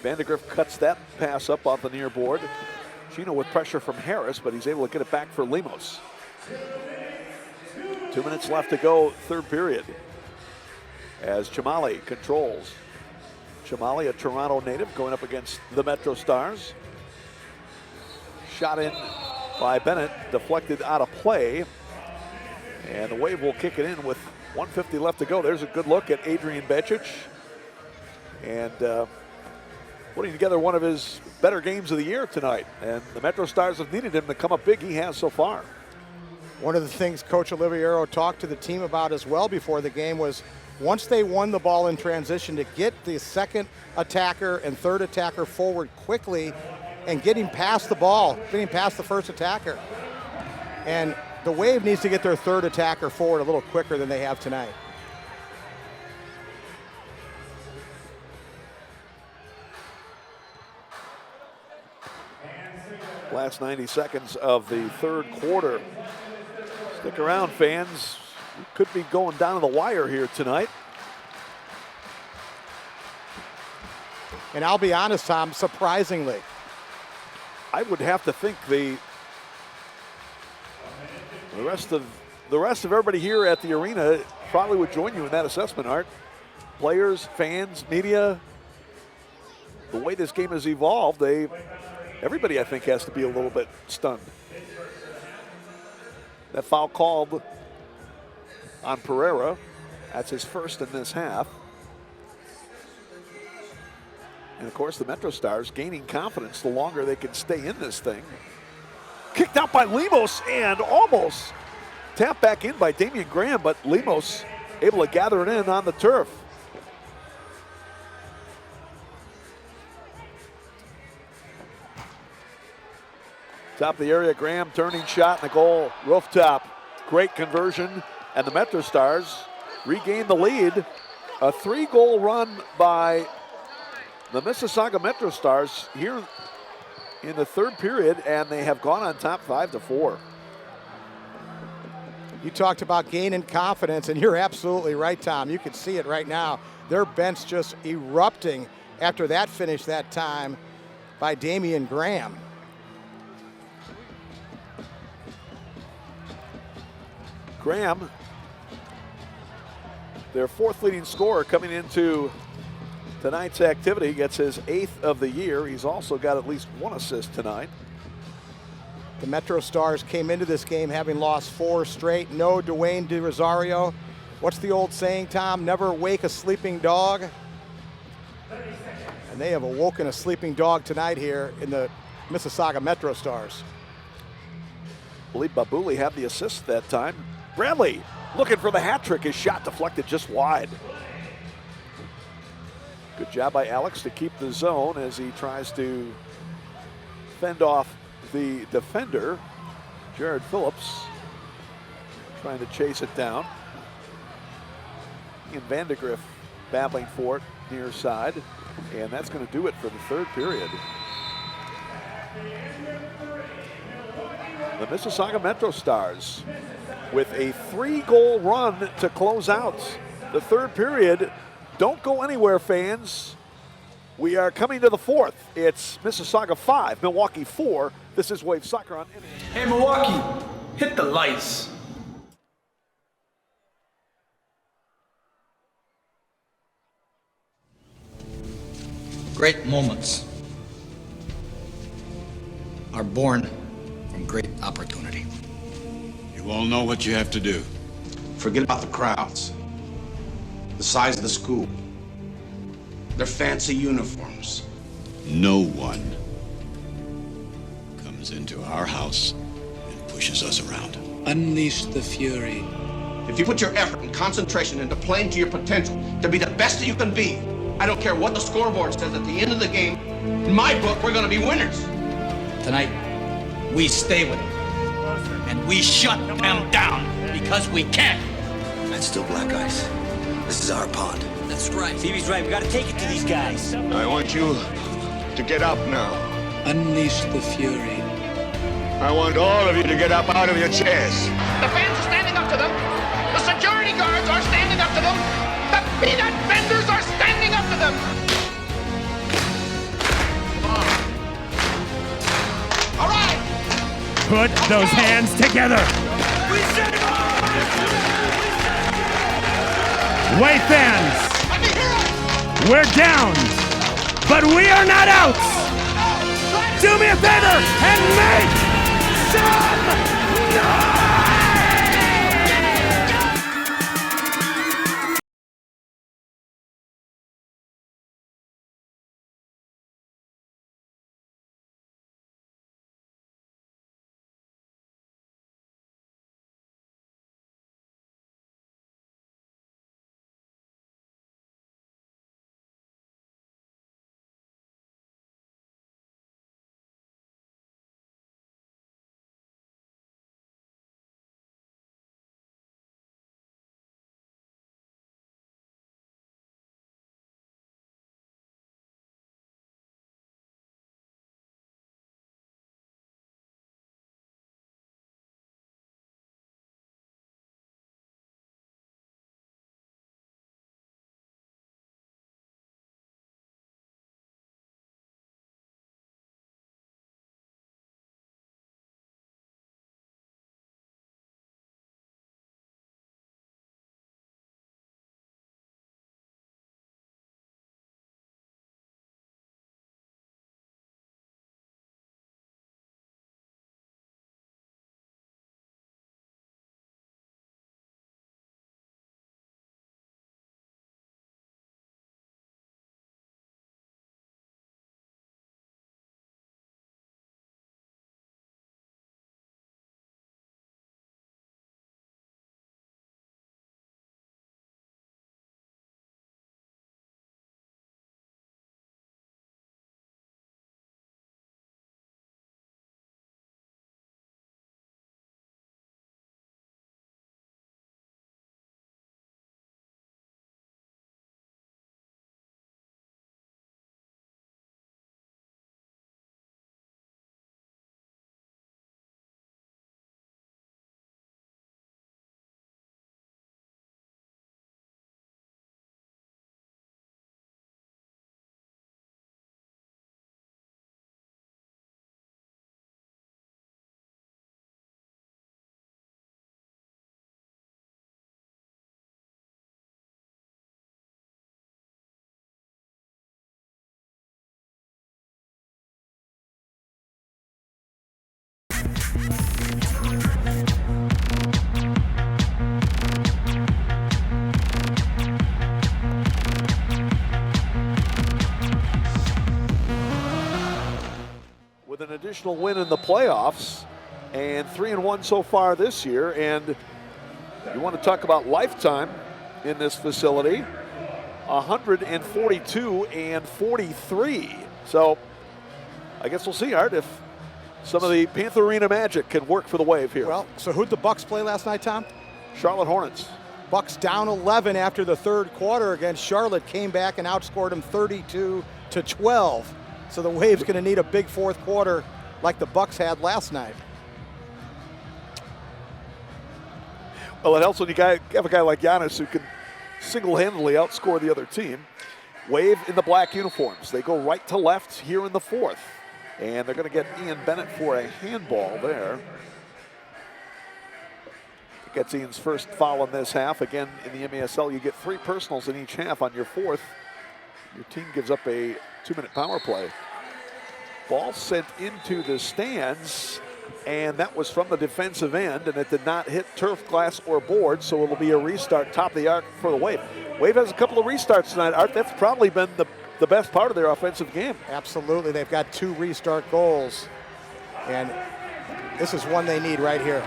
Vandegrift cuts that pass up off the near board. Chino with pressure from Harris, but he's able to get it back for Lemos. 2 minutes left to go, third period. As Chamali controls. Chamali, a Toronto native, going up against the MetroStars. Shot in by Bennett, deflected out of play. And the Wave will kick it in with 1:50 left to go. There's a good look at Adrian Bejcic. And putting together one of his better games of the year tonight. And the MetroStars have needed him to come up big. He has so far. One of the things Coach Oliviero talked to the team about as well before the game was once they won the ball in transition, to get the second attacker and third attacker forward quickly and getting past the ball, getting past the first attacker. And the Wave needs to get their third attacker forward a little quicker than they have tonight. Last 90 seconds of the third quarter. Stick around, fans. You could be going down to the wire here tonight. And I'll be honest, Tom, surprisingly, I would have to think the rest of everybody here at the arena probably would join you in that assessment, Art. Players, fans, media, the way this game has evolved, everybody I think has to be a little bit stunned. That foul called on Pereira. That's his first in this half. And of course the MetroStars gaining confidence the longer they can stay in this thing. Kicked out by Lemos and almost tapped back in by Damian Graham, but Lemos able to gather it in on the turf. Top of the area, Graham turning shot in the goal, rooftop. Great conversion, and the MetroStars regain the lead. A 3-goal run by the Mississauga MetroStars here in the third period, and they have gone on top 5-4. You talked about gaining confidence, and you're absolutely right, Tom. You can see it right now. Their bench just erupting after that finish that time by Damian Graham. Graham, their fourth leading scorer coming into tonight's activity, gets his 8th of the year. He's also got at least 1 assist tonight. The MetroStars came into this game having lost 4 straight. No Dwayne De Rosario. What's the old saying, Tom? Never wake a sleeping dog. And they have awoken a sleeping dog tonight here in the Mississauga MetroStars. I believe Babuli had the assist that time. Bradley looking for the hat trick. His shot deflected just wide. Good job by Alex to keep the zone as he tries to fend off the defender. Jared Phillips trying to chase it down. Ian Vandegrift battling for it near side. And that's going to do it for the third period. The Mississauga MetroStars with a 3-goal run to close out the third period. Don't go anywhere, fans. We are coming to the fourth. It's Mississauga 5, Milwaukee 4. This is Wave Soccer on. Hey, Milwaukee, hit the lights. Great moments are born from great opportunity. You all know what you have to do. Forget about the crowds, the size of the school, their fancy uniforms. No one comes into our house and pushes us around. Unleash the fury. If you put your effort and concentration into playing to your potential, to be the best that you can be, I don't care what the scoreboard says at the end of the game, in my book, we're going to be winners. Tonight, we stay with them. And we shut them down because we can. That's still black ice. This is our pond. That's right. Phoebe's right. We got to take it to these guys. I want you to get up now. Unleash the fury. I want all of you to get up out of your chairs. The fans are standing up to them. The security guards are standing up to them. The peanut vendors are standing up to them. All right. Put those hands together. Wave fans, we're down, but we are not out. Do me a favor and make some noise. With an additional win in the playoffs and 3-1 so far this year. And you want to talk about lifetime in this facility, 142-43. So I guess we'll see, Art, if some of the Panther Arena magic can work for the Wave here. Well, so who'd the Bucks play last night, Tom? Charlotte Hornets. Bucks down 11 after the third quarter against Charlotte, came back and outscored them 32-12. So the Wave's going to need a big fourth quarter like the Bucks had last night. Well, it helps when you have a guy like Giannis who can single-handedly outscore the other team. Wave in the black uniforms. They go right to left here in the fourth. And they're going to get Ian Bennett for a handball there. Gets Ian's first foul in this half. Again, in the MASL, you get 3 personals in each half on your fourth. Your team gives up a 2-minute power play. Ball sent into the stands, and that was from the defensive end, and it did not hit turf, glass, or board, so it'll be a restart top of the arc for the Wave. Wave has a couple of restarts tonight, Art. That's probably been the best part of their offensive game. Absolutely. They've got 2 restart goals, and this is one they need right here.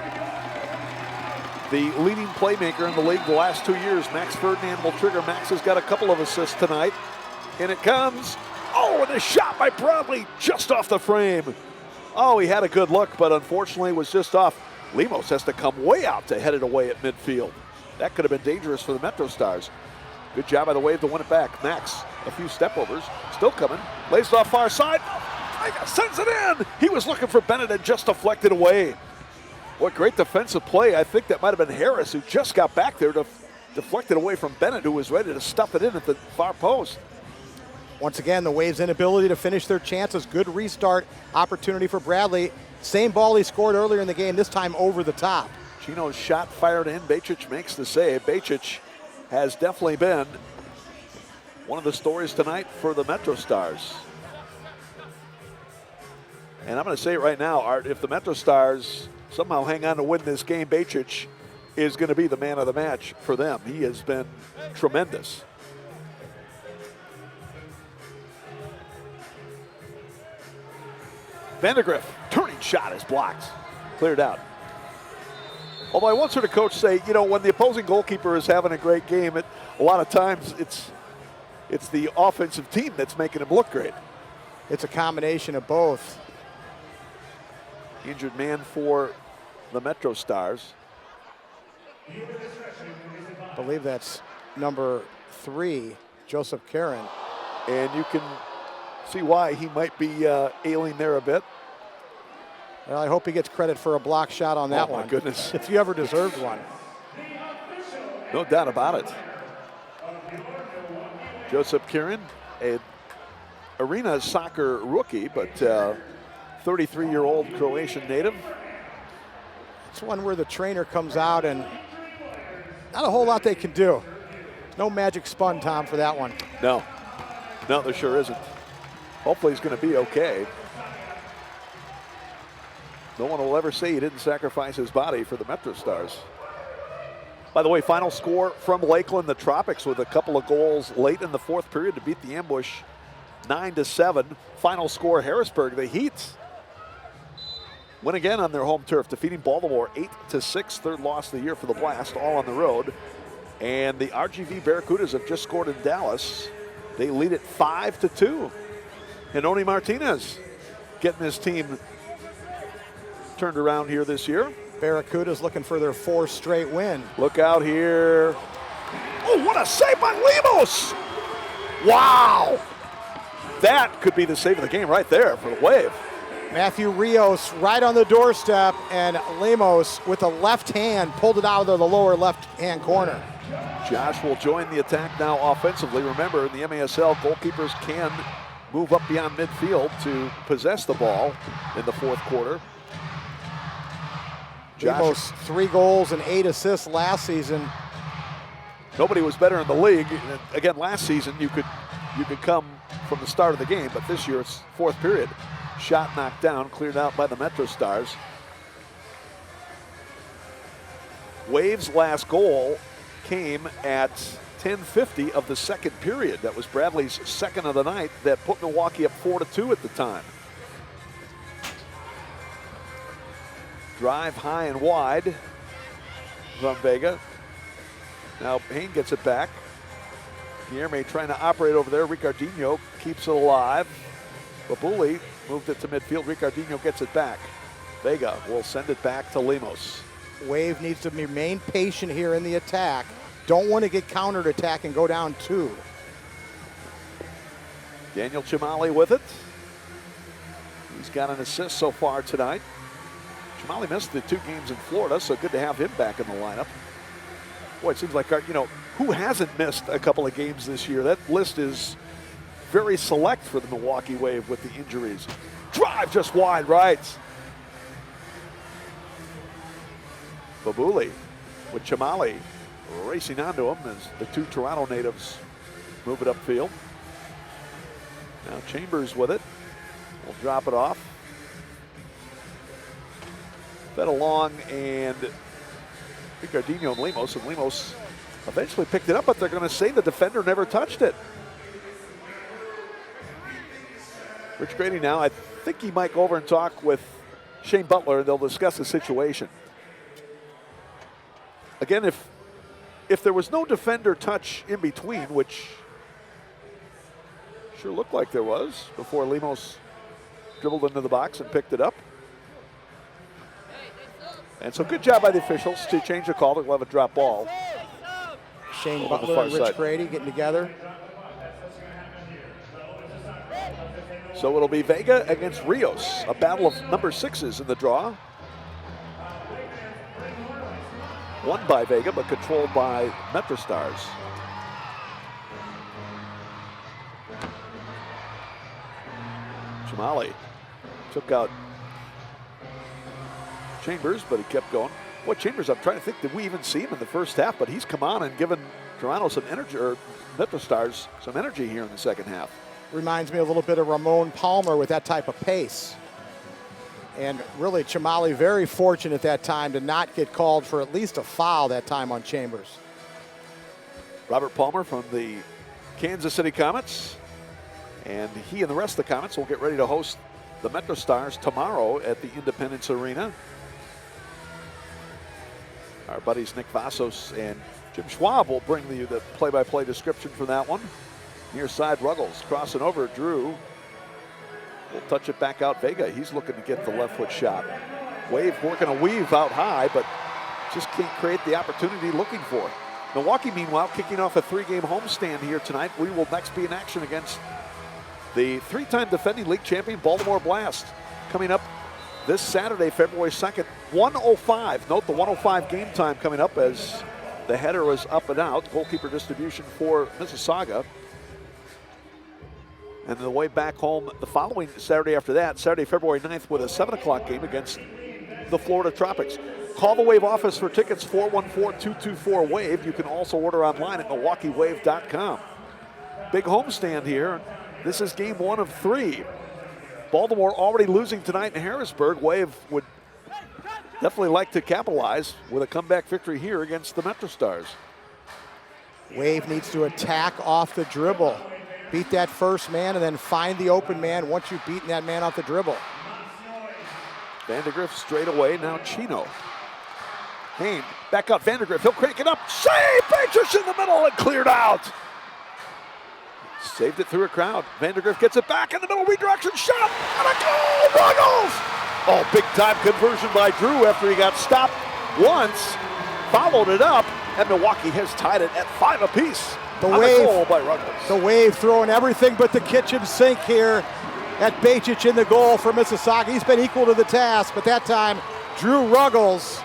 The leading playmaker in the league the last 2 years, Max Ferdinand, will trigger. Max has got a couple of assists tonight. And it comes. Oh, and a shot by Bradley just off the frame. Oh, he had a good look, but unfortunately was just off. Lemos has to come way out to head it away at midfield. That could have been dangerous for the MetroStars. Good job by the Wave to win it back. Max, a few stepovers, still coming. Lays it off far side. Sends it in. He was looking for Bennett and just deflected away. What great defensive play. I think that might have been Harris who just got back there to deflect it away from Bennett, who was ready to stuff it in at the far post. Once again, the Waves' inability to finish their chances. Good restart opportunity for Bradley. Same ball he scored earlier in the game, this time over the top. Chino's shot fired in. Becic makes the save. Becic has definitely been one of the stories tonight for the MetroStars. And I'm going to say it right now, Art, if the MetroStars somehow hang on to win this game, Becic is going to be the man of the match for them. He has been tremendous. Vandergriff, turning shot is blocked. Cleared out. Although I once heard a coach say, you know, when the opposing goalkeeper is having a great game, a lot of times it's the offensive team that's making him look great. It's a combination of both. Injured man for the MetroStars. I believe that's number 3, Joseph Karen. And you can see why he might be ailing there a bit. Well, I hope he gets credit for a block shot on that one. Oh, my goodness. If you ever deserved one. No doubt about it. Joseph Kieran, an arena soccer rookie, but 33-year-old Croatian native. It's one where the trainer comes out and not a whole lot they can do. No magic spun, Tom, for that one. No, there sure isn't. Hopefully he's going to be okay. No one will ever say he didn't sacrifice his body for the MetroStars. By the way, final score from Lakeland, the Tropics, with a couple of goals late in the fourth period to beat the ambush 9-7. Final score, Harrisburg, the Heat win again on their home turf, defeating Baltimore 8-6. Third loss of the year for the Blast, all on the road. And the RGV Barracudas have just scored in Dallas. They lead it 5-2. Hinoni Martinez getting his team turned around here this year. Barracuda's looking for their 4th straight win. Look out here. Oh, what a save by Lemos! Wow! That could be the save of the game right there for the Wave. Matthew Rios right on the doorstep, and Lemos with the left hand pulled it out of the lower left-hand corner. Josh will join the attack now offensively. Remember, in the MASL, goalkeepers can move up beyond midfield to possess the ball in the fourth quarter. Lemos, 3 goals and 8 assists last season. Nobody was better in the league. Again, last season you could come from the start of the game, but this year it's fourth period. Shot knocked down, cleared out by the MetroStars. Wave's last goal came at 10:50 of the second period. That was Bradley's second of the night that put Milwaukee up 4-2 at the time. Drive high and wide from Vega. Now Payne gets it back. Guilherme trying to operate over there. Ricardinho keeps it alive. Babuli moved it to midfield. Ricardinho gets it back. Vega will send it back to Lemos. Wave needs to remain patient here in the attack. Don't want to get countered attack and go down 2. Daniel Chimali with it. He's got an assist so far tonight. Chimali missed the 2 games in Florida, so good to have him back in the lineup. Boy, it seems like, who hasn't missed a couple of games this year? That list is very select for the Milwaukee Wave with the injuries. Drive just wide right. Babuli with Chimali racing onto him as the 2 Toronto natives move it upfield. Now Chambers with it. Will drop it off. Fed along, and Ricardinho and Lemos eventually picked it up, but they're going to say the defender never touched it. Rich Grady now, I think he might go over and talk with Shane Butler, and they'll discuss the situation. Again, if there was no defender touch in between, which sure looked like there was before Lemos dribbled into the box and picked it up. And so good job by the officials to change the call. They'll have a drop ball. Shane Butler and Rich Grady getting together. So it'll be Vega against Rios, a battle of number 6s in the draw. Won by Vega, but controlled by MetroStars. Chimali took out Chambers, but he kept going. Boy, Chambers, I'm trying to think, did we even see him in the first half? But he's come on and given Toronto some energy, or MetroStars some energy here in the second half. Reminds me a little bit of Ramon Palmer with that type of pace. And really, Chimali very fortunate that time to not get called for at least a foul that time on Chambers. Robert Palmer from the Kansas City Comets. And he and the rest of the Comets will get ready to host the MetroStars tomorrow at the Independence Arena. Our buddies Nick Vasos and Jim Schwab will bring you the play-by-play description for that one. Near side, Ruggles crossing over. Drew will touch it back out. Vega, he's looking to get the left foot shot. Wave working a weave out high, but just can't create the opportunity looking for. Milwaukee, meanwhile, kicking off a 3-game homestand here tonight. We will next be in action against the 3-time defending league champion Baltimore Blast, coming up this Saturday, February 2nd, 1:05. Note the 1:05 game time coming up as the header was up and out. Goalkeeper distribution for Mississauga. And the way back home the following Saturday after that, Saturday, February 9th, with a 7 o'clock game against the Florida Tropics. Call the Wave office for tickets, 414-224-WAVE. You can also order online at MilwaukeeWave.com. Big homestand here. This is game 1 of 3. Baltimore already losing tonight in Harrisburg. Wave would definitely like to capitalize with a comeback victory here against the MetroStars. Wave needs to attack off the dribble. Beat that first man and then find the open man once you've beaten that man off the dribble. Vandergriff straight away, now Chino. Hayne, back out Vandergriff, he'll crank it up. Save! Beatrice in the middle and cleared out. Saved it through a crowd. Vandergriff gets it back in the middle, redirection shot, and a goal! Ruggles! Oh, big time conversion by Drew after he got stopped once, followed it up, and Milwaukee has tied it at 5 apiece. The Wave throwing everything but the kitchen sink here at Bejic in the goal for Mississauga. He's been equal to the task, but that time Drew Ruggles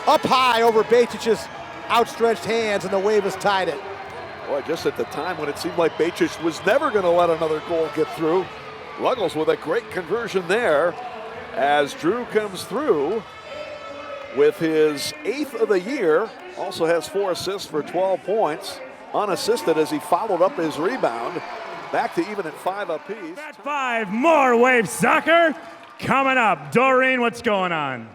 up high over Bejic's outstretched hands, and the Wave has tied it. Boy, just at the time when it seemed like Bejic was never going to let another goal get through, Ruggles with a great conversion there as Drew comes through with his 8th of the year. Also has 4 assists for 12 points. Unassisted as he followed up his rebound. Back to even at 5 apiece. At 5, more Wave soccer coming up. Doreen, what's going on?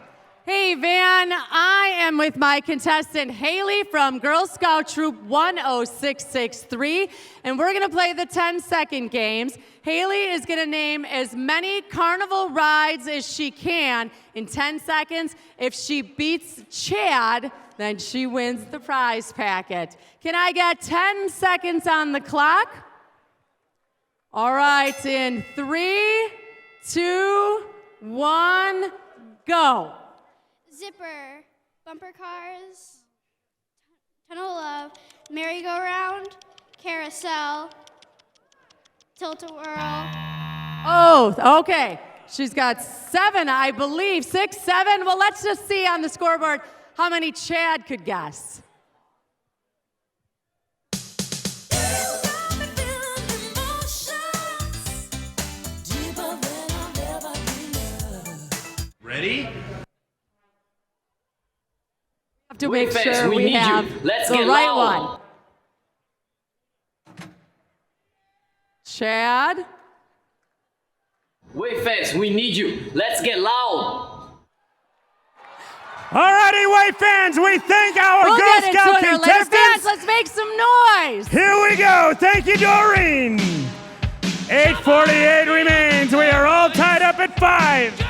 Hey, Van, I am with my contestant, Haley, from Girl Scout Troop 10663, and we're going to play the 10-second games. Haley is going to name as many carnival rides as she can in 10 seconds. If she beats Chad, then she wins the prize packet. Can I get 10 seconds on the clock? All right, in 3, 2, 1, go. Zipper, bumper cars, tunnel of love, merry-go-round, carousel, tilt-a-whirl. Oh, okay. She's got 7, I believe. 6, 7. Well, let's just see on the scoreboard how many Chad could guess. Ready? Have to make sure we have the right one. Chad? Wave fans, we need you. Let's get loud. Alrighty, Wave fans, we thank our Girl Scout contestants. Let's make some noise. Here we go. Thank you, Doreen. 8:48 remains. We are all tied up at 5.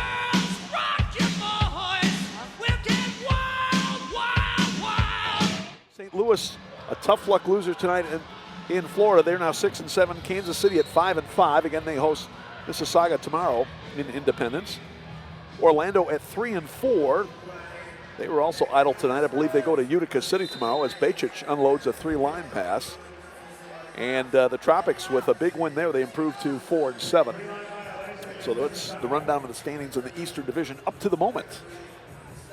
St. Louis, a tough luck loser tonight in Florida. They're now 6-7. Kansas City at 5-5. Again, they host Mississauga tomorrow in Independence. Orlando at 3-4. They were also idle tonight. I believe they go to Utica City tomorrow as Bejcic unloads a 3-line pass. And the Tropics with a big win there. They improved to 4-7. So that's the rundown of the standings in the Eastern Division up to the moment.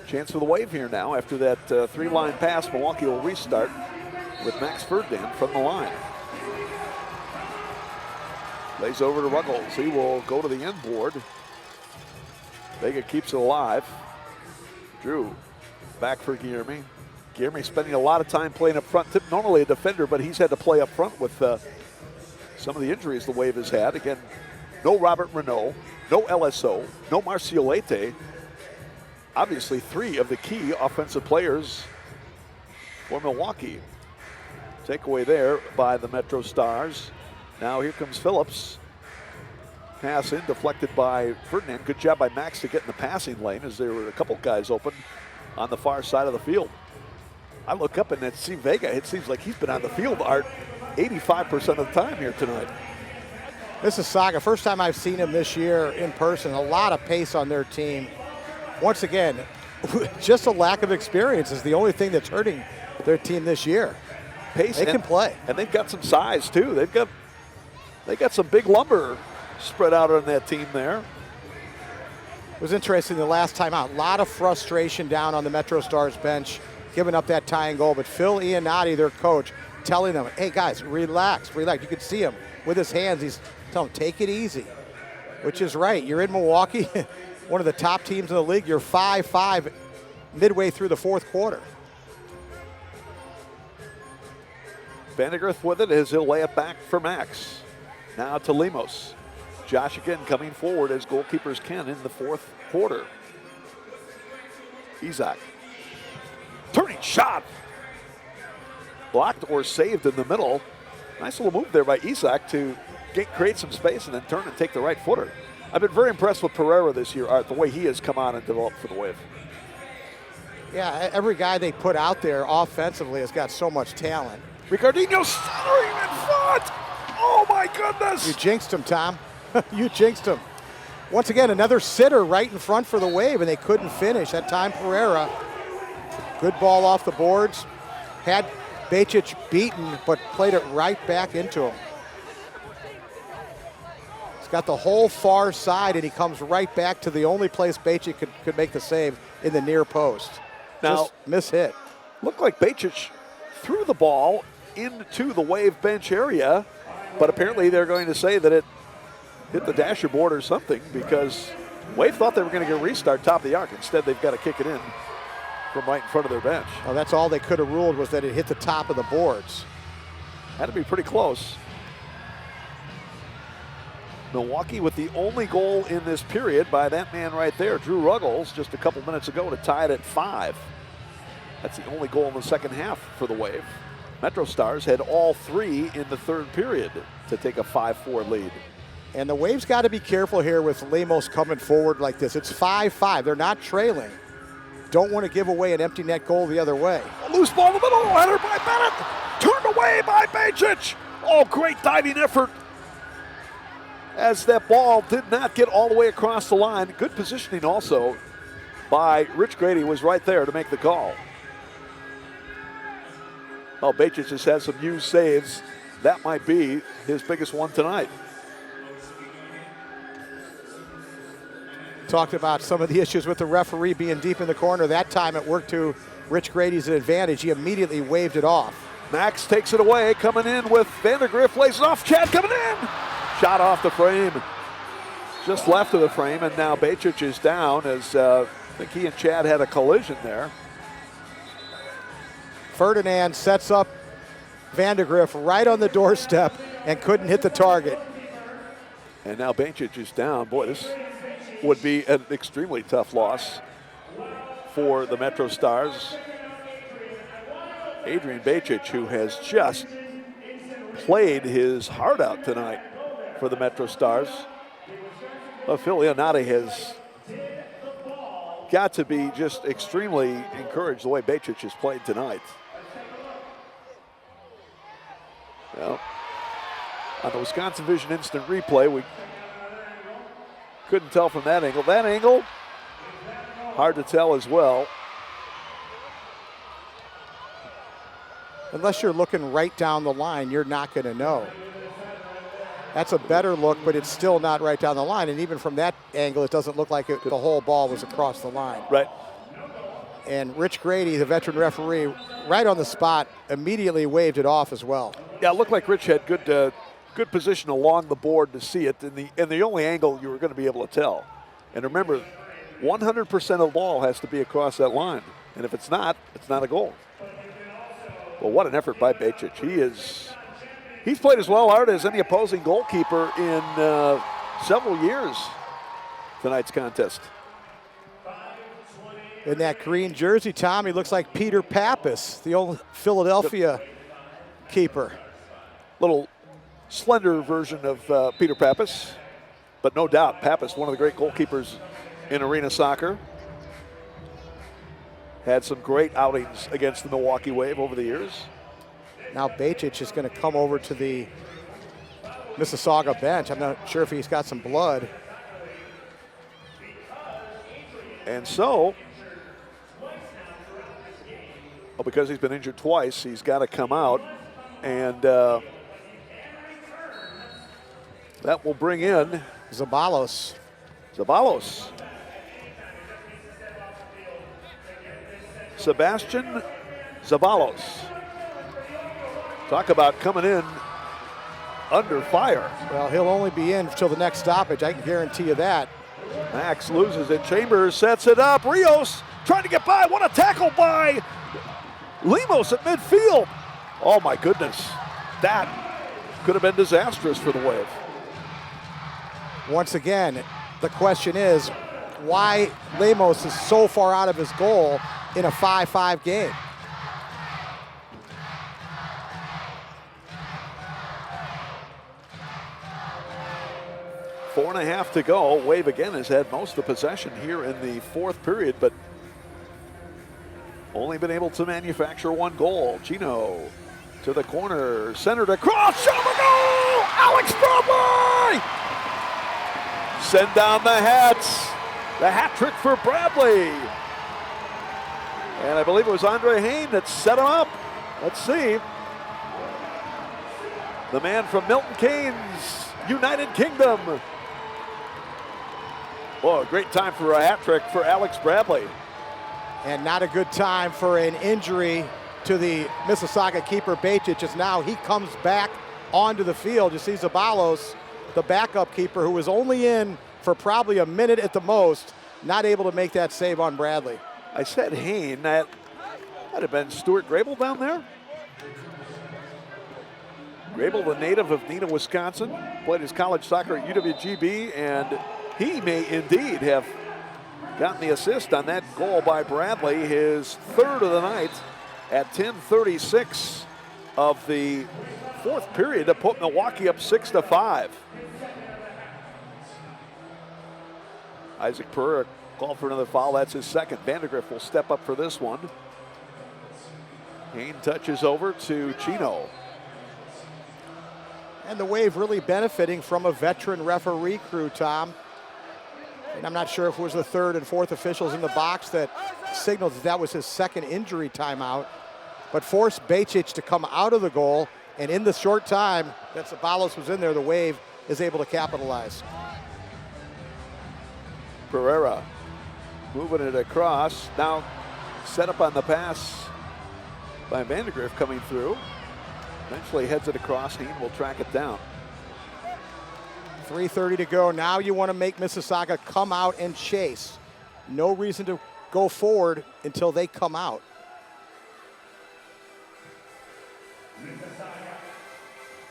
Chance for the Wave here now. After that 3-line pass, Milwaukee will restart with Max Ferdinand from the line. Lays over to Ruggles. He will go to the end board. Vega keeps it alive. Drew back for Guillermi. Guillermi spending a lot of time playing up front. Normally a defender, but he's had to play up front with some of the injuries the Wave has had. Again, no Robert Renaud, no LSO, no Marciolete. Obviously 3 of the key offensive players for Milwaukee. Takeaway there by the MetroStars. Now here comes Phillips. Pass in, deflected by Ferdinand. Good job by Max to get in the passing lane as there were a couple guys open on the far side of the field. I look up and see Vega. It seems like he's been on the field, Art, 85% of the time here tonight. Mississauga, first time I've seen him this year in person. A lot of pace on their team. Once again, just a lack of experience is the only thing that's hurting their team this year. Pace, they can play. And they've got some size too. They got some big lumber spread out on that team there. It was interesting the last time out. A lot of frustration down on the MetroStars bench, giving up that tying goal. But Phil Iannotti, their coach, telling them, hey guys, relax, relax. You can see him with his hands. He's telling them, take it easy, which is right. You're in Milwaukee, one of the top teams in the league. You're 5-5 midway through the fourth quarter. Vandegrift with it as he'll lay it back for Max. Now to Lemos. Josh again coming forward as goalkeepers can in the fourth quarter. Isaac. Turning shot. Blocked or saved in the middle. Nice little move there by Isaac to create some space and then turn and take the right footer. I've been very impressed with Pereira this year, Art, the way he has come on and developed for the Wave. Yeah, every guy they put out there offensively has got so much talent. Ricardinho stuttering in front. Oh my goodness. You jinxed him, Tom. You jinxed him. Once again, another sitter right in front for the Wave, and they couldn't finish. That time Pereira, good ball off the boards. Had Bejcic beaten, but played it right back into him. He's got the whole far side, and he comes right back to the only place Bejcic could make the save in the near post. Now, just miss-hit. Looked like Bejcic threw the ball into the Wave bench area, but apparently they're going to say that it hit the dasher board or something because Wave thought they were going to get a restart top of the arc. Instead, they've got to kick it in from right in front of their bench. Well, that's all they could have ruled was that it hit the top of the boards. Had to be pretty close. Milwaukee with the only goal in this period by that man right there, Drew Ruggles, just a couple minutes ago to tie it at 5. That's the only goal in the second half for the Wave. MetroStars had all 3 in the third period to take a 5-4 lead. And the Wave's got to be careful here with Lemos coming forward like this. It's 5-5. They're not trailing. Don't want to give away an empty net goal the other way. A loose ball in the middle, header by Bennett. Turned away by Bajic. Oh, great diving effort. As that ball did not get all the way across the line. Good positioning also by Rich Grady, was right there to make the call. Oh, Bajic just has some huge saves. That might be his biggest one tonight. Talked about some of the issues with the referee being deep in the corner. That time it worked to Rich Grady's advantage. He immediately waved it off. Max takes it away, coming in with Vandergriff, lays it off. Chad coming in. Shot off the frame. Just left of the frame, and now Bajic is down as I think he and Chad had a collision there. Ferdinand sets up Vandergriff right on the doorstep and couldn't hit the target. And now Bajic is down. Boy, this would be an extremely tough loss for the MetroStars. Adrian Bajic, who has just played his heart out tonight for the MetroStars. Well, Phil Leonati has got to be just extremely encouraged the way Bajic has played tonight. Well, on the Wisconsin Vision instant replay, we couldn't tell from that angle. That angle, hard to tell as well. Unless you're looking right down the line, you're not going to know. That's a better look, but it's still not right down the line. And even from that angle, it doesn't look like the whole ball was across the line. Right. And Rich Grady, the veteran referee, right on the spot, immediately waved it off as well. Yeah, it looked like Rich had good position along the board to see it, and the only angle you were going to be able to tell. And remember, 100% of the ball has to be across that line. And if it's not a goal. Well, what an effort by Bajic. He's played as well hard as any opposing goalkeeper in several years tonight's contest. In that green jersey, Tom, he looks like Peter Pappas, the old Philadelphia keeper. Little slender version of Peter Pappas, but no doubt Pappas, one of the great goalkeepers in arena soccer. Had some great outings against the Milwaukee Wave over the years. Now Bajic is going to come over to the Mississauga bench. I'm not sure if he's got some blood. And so, because he's been injured twice, he's got to come out. And that will bring in Zabalos. Sebastian Zabalos. Talk about coming in under fire. Well, he'll only be in until the next stoppage. I can guarantee you that. Max loses it. Chambers sets it up. Rios trying to get by. What a tackle by Lemos at midfield. Oh my goodness. That could have been disastrous for the Wave. Once again, the question is why Lemos is so far out of his goal in a 5-5 game. Four and a half to go. Wave again has had most of the possession here in the fourth period, but only been able to manufacture one goal. Gino to the corner, centered across, shot for goal! Alex Bradley! Send down the hats. The hat trick for Bradley. And I believe it was Andre Hain that set him up. Let's see. The man from Milton Keynes, United Kingdom. Oh, a great time for a hat trick for Alex Bradley. And not a good time for an injury to the Mississauga keeper, Bajic, as now he comes back onto the field. You see Zabalos, the backup keeper, who was only in for probably a minute at the most, not able to make that save on Bradley. I said Hain. That might have been Stuart Grable down there. Grable, the native of Neenah, Wisconsin, played his college soccer at UWGB, and he may indeed have gotten the assist on that goal by Bradley, his third of the night at 10:36 of the fourth period to put Milwaukee up 6-5. Isaac Pereira called for another foul. That's his second. Vandegrift will step up for this one. Hain touches over to Chino. And the Wave really benefiting from a veteran referee crew, Tom. And I'm not sure if it was the third and fourth officials in the box that signaled that was his second injury timeout, but forced Becic to come out of the goal. And in the short time that Ceballos was in there, the Wave is able to capitalize. Pereira moving it across. Now set up on the pass by Vandegrift coming through. Eventually heads it across. Hain will track it down. 3:30 to go. Now you want to make Mississauga come out and chase. No reason to go forward until they come out.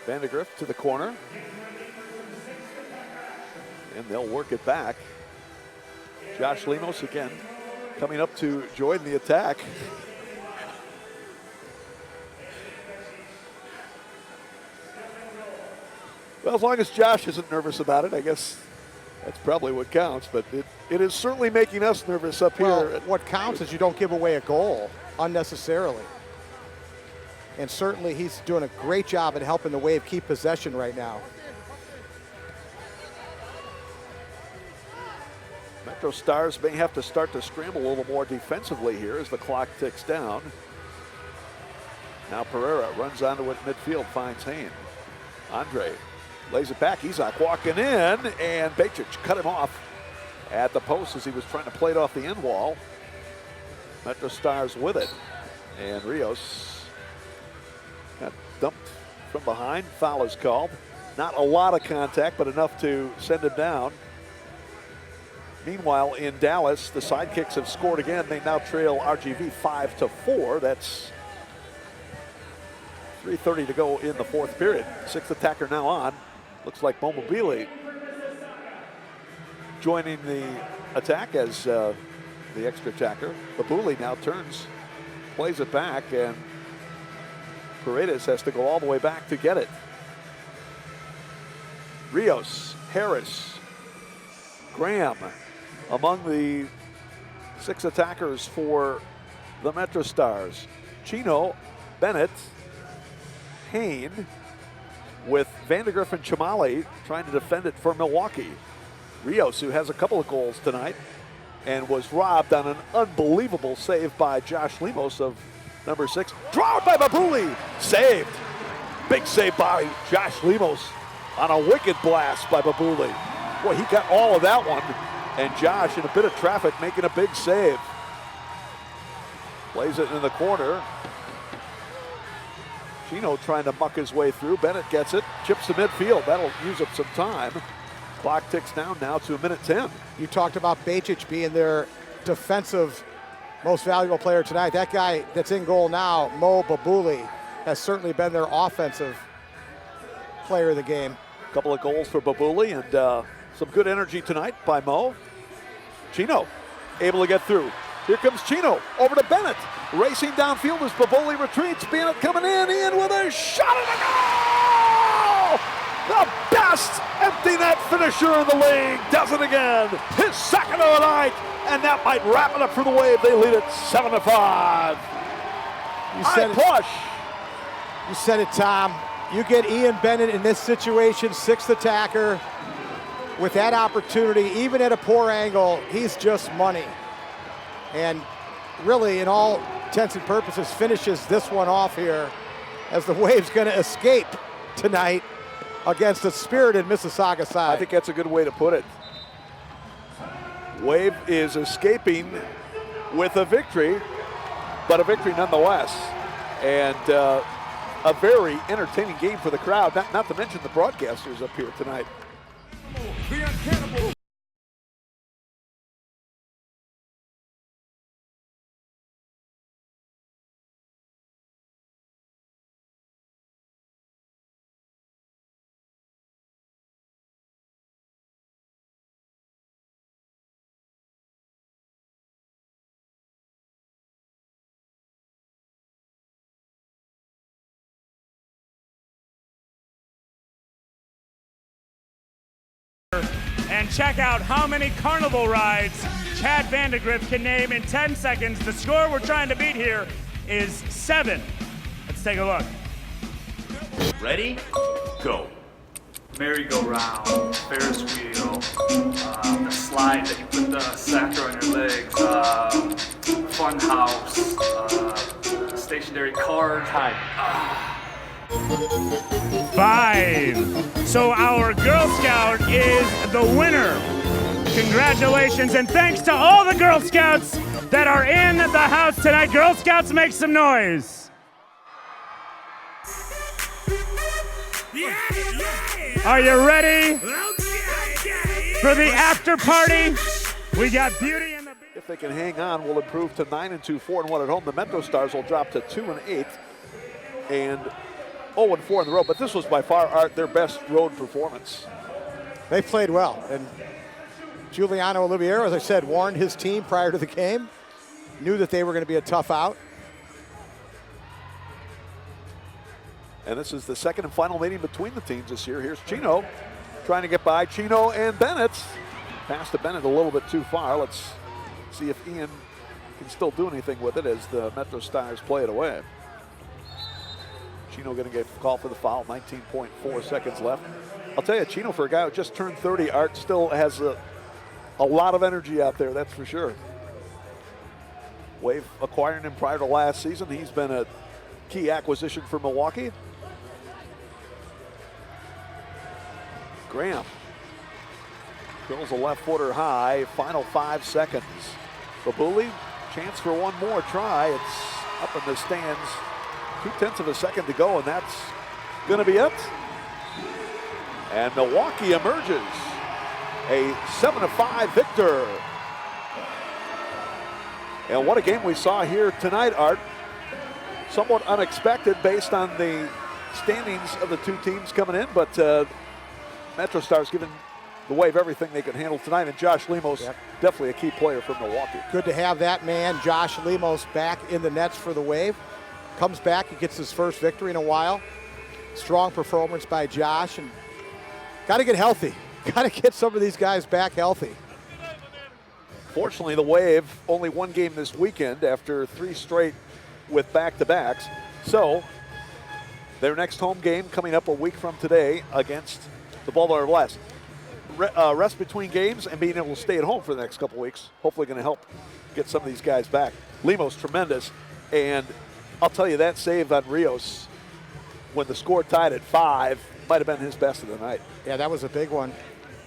Vandegrift to the corner. And they'll work it back. Josh Lemos again coming up to join the attack. Well, as long as Josh isn't nervous about it, I guess that's probably what counts. But it is certainly making us nervous up Well, here. what counts is you don't give away a goal unnecessarily. And certainly he's doing a great job in helping the Wave keep possession right now. MetroStars may have to start to scramble a little more defensively here as the clock ticks down. Now Pereira runs onto it midfield, finds Hain. Andre lays it back. Izak walking in, and Becic cut him off at the post as he was trying to play it off the end wall. MetroStars with it, and Rios got dumped from behind. Foul is called. Not a lot of contact, but enough to send him down. Meanwhile, in Dallas, the Sidekicks have scored again. They now trail RGV 5-4. That's 3:30 to go in the fourth period. Sixth attacker now on. Looks like Momobile joining the attack as the extra attacker. Babuli now turns, plays it back, and Paredes has to go all the way back to get it. Rios, Harris, Graham among the six attackers for the MetroStars. Chino, Bennett, Hain, with Vandegrift and Chamali trying to defend it for Milwaukee. Rios, who has a couple of goals tonight and was robbed on an unbelievable save by Josh Lemos of number 6. Drawn by Babuli, saved. Big save by Josh Lemos on a wicked blast by Babuli. Boy, he got all of that one, and Josh in a bit of traffic making a big save. Plays it in the corner. Chino trying to muck his way through. Bennett gets it, chips to midfield. That'll use up some time. Clock ticks down now to 1:10. You talked about Becic being their defensive most valuable player tonight. That guy that's in goal now, Mo Babuli, has certainly been their offensive player of the game. A couple of goals for Babuli and some good energy tonight by Mo. Chino able to get through. Here comes Chino over to Bennett. Racing downfield as Babuli retreats. Bennett coming in with a shot at the goal! The best empty net finisher in the league does it again. His second of the night, and that might wrap it up for the Wave. They lead it 7-5. You said it, push. You said it, Tom. You get Ian Bennett in this situation, sixth attacker, with that opportunity, even at a poor angle, he's just money. And really, in all intents and purposes, finishes this one off here as the Wave's going to escape tonight against a spirited Mississauga side. I think that's a good way to put it. Wave is escaping with a victory, but a victory nonetheless. And a very entertaining game for the crowd, not to mention the broadcasters up here tonight. check out how many carnival rides Chad Vandegrift can name in 10 seconds. The score we're trying to beat here is 7. Let's take a look. Ready? Go. Merry-go-round, Ferris wheel, the slide that you put the sack on your legs, fun house, stationary cars. Time. 5. So our Girl Scout is the winner. Congratulations and thanks to all the Girl Scouts that are in the house tonight. Girl Scouts, make some noise. Are you ready for the after party? We got Beauty in the... If they can hang on, we'll improve to 9-2, 4-1 at home. The MetroStars will drop to 2-8 and 0-4 on the road. But this was by far their best road performance. They played well. And Giuliano Oliviero, as I said, warned his team prior to the game, knew that they were going to be a tough out. And this is the second and final meeting between the teams this year. Here's Chino trying to get by Chino and Bennett. Pass to Bennett a little bit too far. Let's see if Ian can still do anything with it as the MetroStars play it away. Chino going to get called for the foul, 19.4 seconds left. I'll tell you, Chino, for a guy who just turned 30, Art still has a lot of energy out there, that's for sure. Wave acquiring him prior to last season. He's been a key acquisition for Milwaukee. Graham drills a left footer high, final 5 seconds. Babuli, chance for one more try. It's up in the stands, 0.2 of a second to go, and that's gonna be it. And Milwaukee emerges a 7-5 victor. And what a game we saw here tonight, Art. Somewhat unexpected based on the standings of the two teams coming in, but MetroStars giving the Wave everything they could handle tonight, and Josh Lemos, definitely a key player for Milwaukee. Good to have that man, Josh Lemos, back in the nets for the Wave. Comes back, he gets his first victory in a while. Strong performance by Josh, and got to get healthy. Got to get some of these guys back healthy. Fortunately, the Wave only one game this weekend after 3 straight with back-to-backs. So their next home game coming up a week from today against the Baltimore Blast. Rest between games and being able to stay at home for the next couple weeks, hopefully going to help get some of these guys back. Lemos, tremendous. And I'll tell you, that save on Rios when the score tied at 5 might have been his best of the night. Yeah, that was a big one.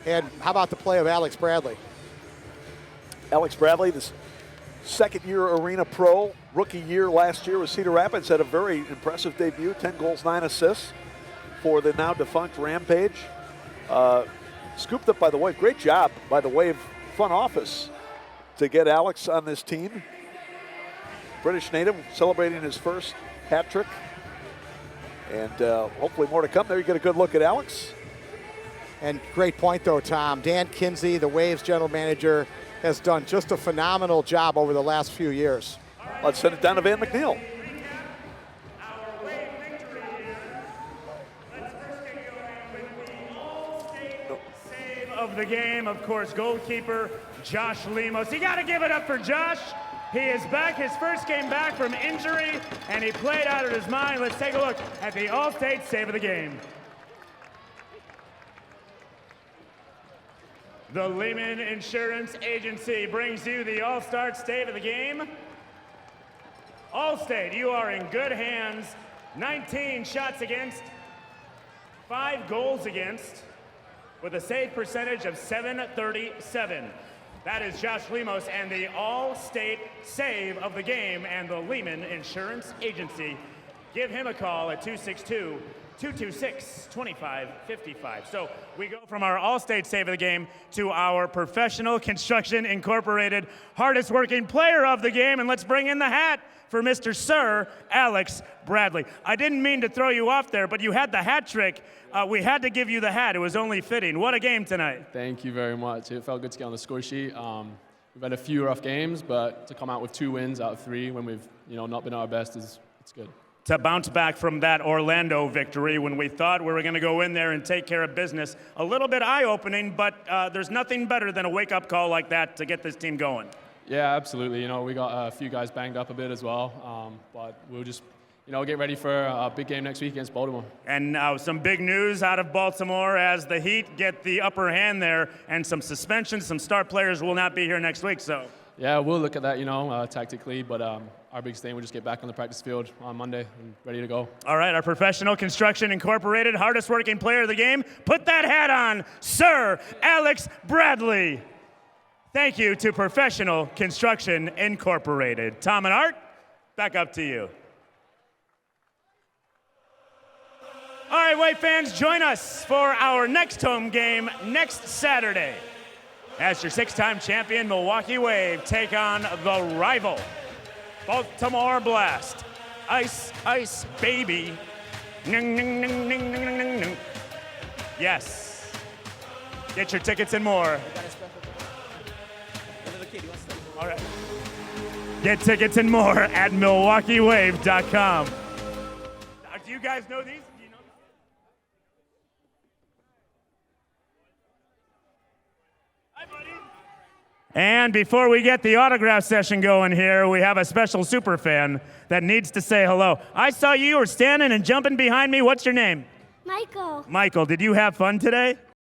And how about the play of Alex Bradley? Alex Bradley, this second-year Arena Pro, rookie year last year with Cedar Rapids, had a very impressive debut, 10 goals, 9 assists for the now defunct Rampage. Scooped up by the Wave. Great job by the Wave front office to get Alex on this team. British native celebrating his first hat trick. And hopefully more to come there. You get a good look at Alex. And great point though, Tom. Dan Kinsey, the Waves general manager, has done just a phenomenal job over the last few years. Let's send it down to Van McNeil. Of the game, of course, goalkeeper Josh Lemos. You got to give it up for Josh. He is back, his first game back from injury, and he played out of his mind. Let's take a look at the All-State save of the game. The Lehman Insurance Agency brings you the All-Star save of the game. All-State, you are in good hands. 19 shots against, 5 goals against, with a save percentage of .737. That is Josh Lemos and the All-State save of the game and the Lehman Insurance Agency. Give him a call at 262-226-2555. So we go from our All-State save of the game to our Professional Construction Incorporated hardest working player of the game, and let's bring in the hat for Mr. Sir Alex Bradley. I didn't mean to throw you off there, but you had the hat trick. We had to give you the hat. It was only fitting. What a game tonight. Thank you very much. It felt good to get on the score sheet. We've had a few rough games, but to come out with 2 wins out of 3 when we've not been our best it's good. to bounce back from that Orlando victory when we thought we were going to go in there and take care of business. A little bit eye-opening, but there's nothing better than a wake-up call like that to get this team going. Yeah, absolutely. You know, we got a few guys banged up a bit as well, but we'll just, you know, get ready for a big game next week against Baltimore. And now some big news out of Baltimore as the Heat get the upper hand there, and some suspensions. Some star players will not be here next week, so. Yeah, we'll look at that, you know, tactically, but our biggest thing, we'll just get back on the practice field on Monday and ready to go. All right, our Professional Construction Incorporated, hardest working player of the game. Put that hat on, Sir Alex Bradley. Thank you to Professional Construction Incorporated. Tom and Art, back up to you. All right, Wave fans, join us for our next home game next Saturday as your 6-time champion Milwaukee Wave take on the rival Baltimore Blast. Ice, ice, baby. Ning, ning, ning, ning, ning, ning, ning. Yes. Get your tickets and more. All right. Get tickets and more at MilwaukeeWave.com. Do you guys know these? And before we get the autograph session going here, we have a special super fan that needs to say hello. I saw you were standing and jumping behind me. What's your name? Michael. Michael, did you have fun today?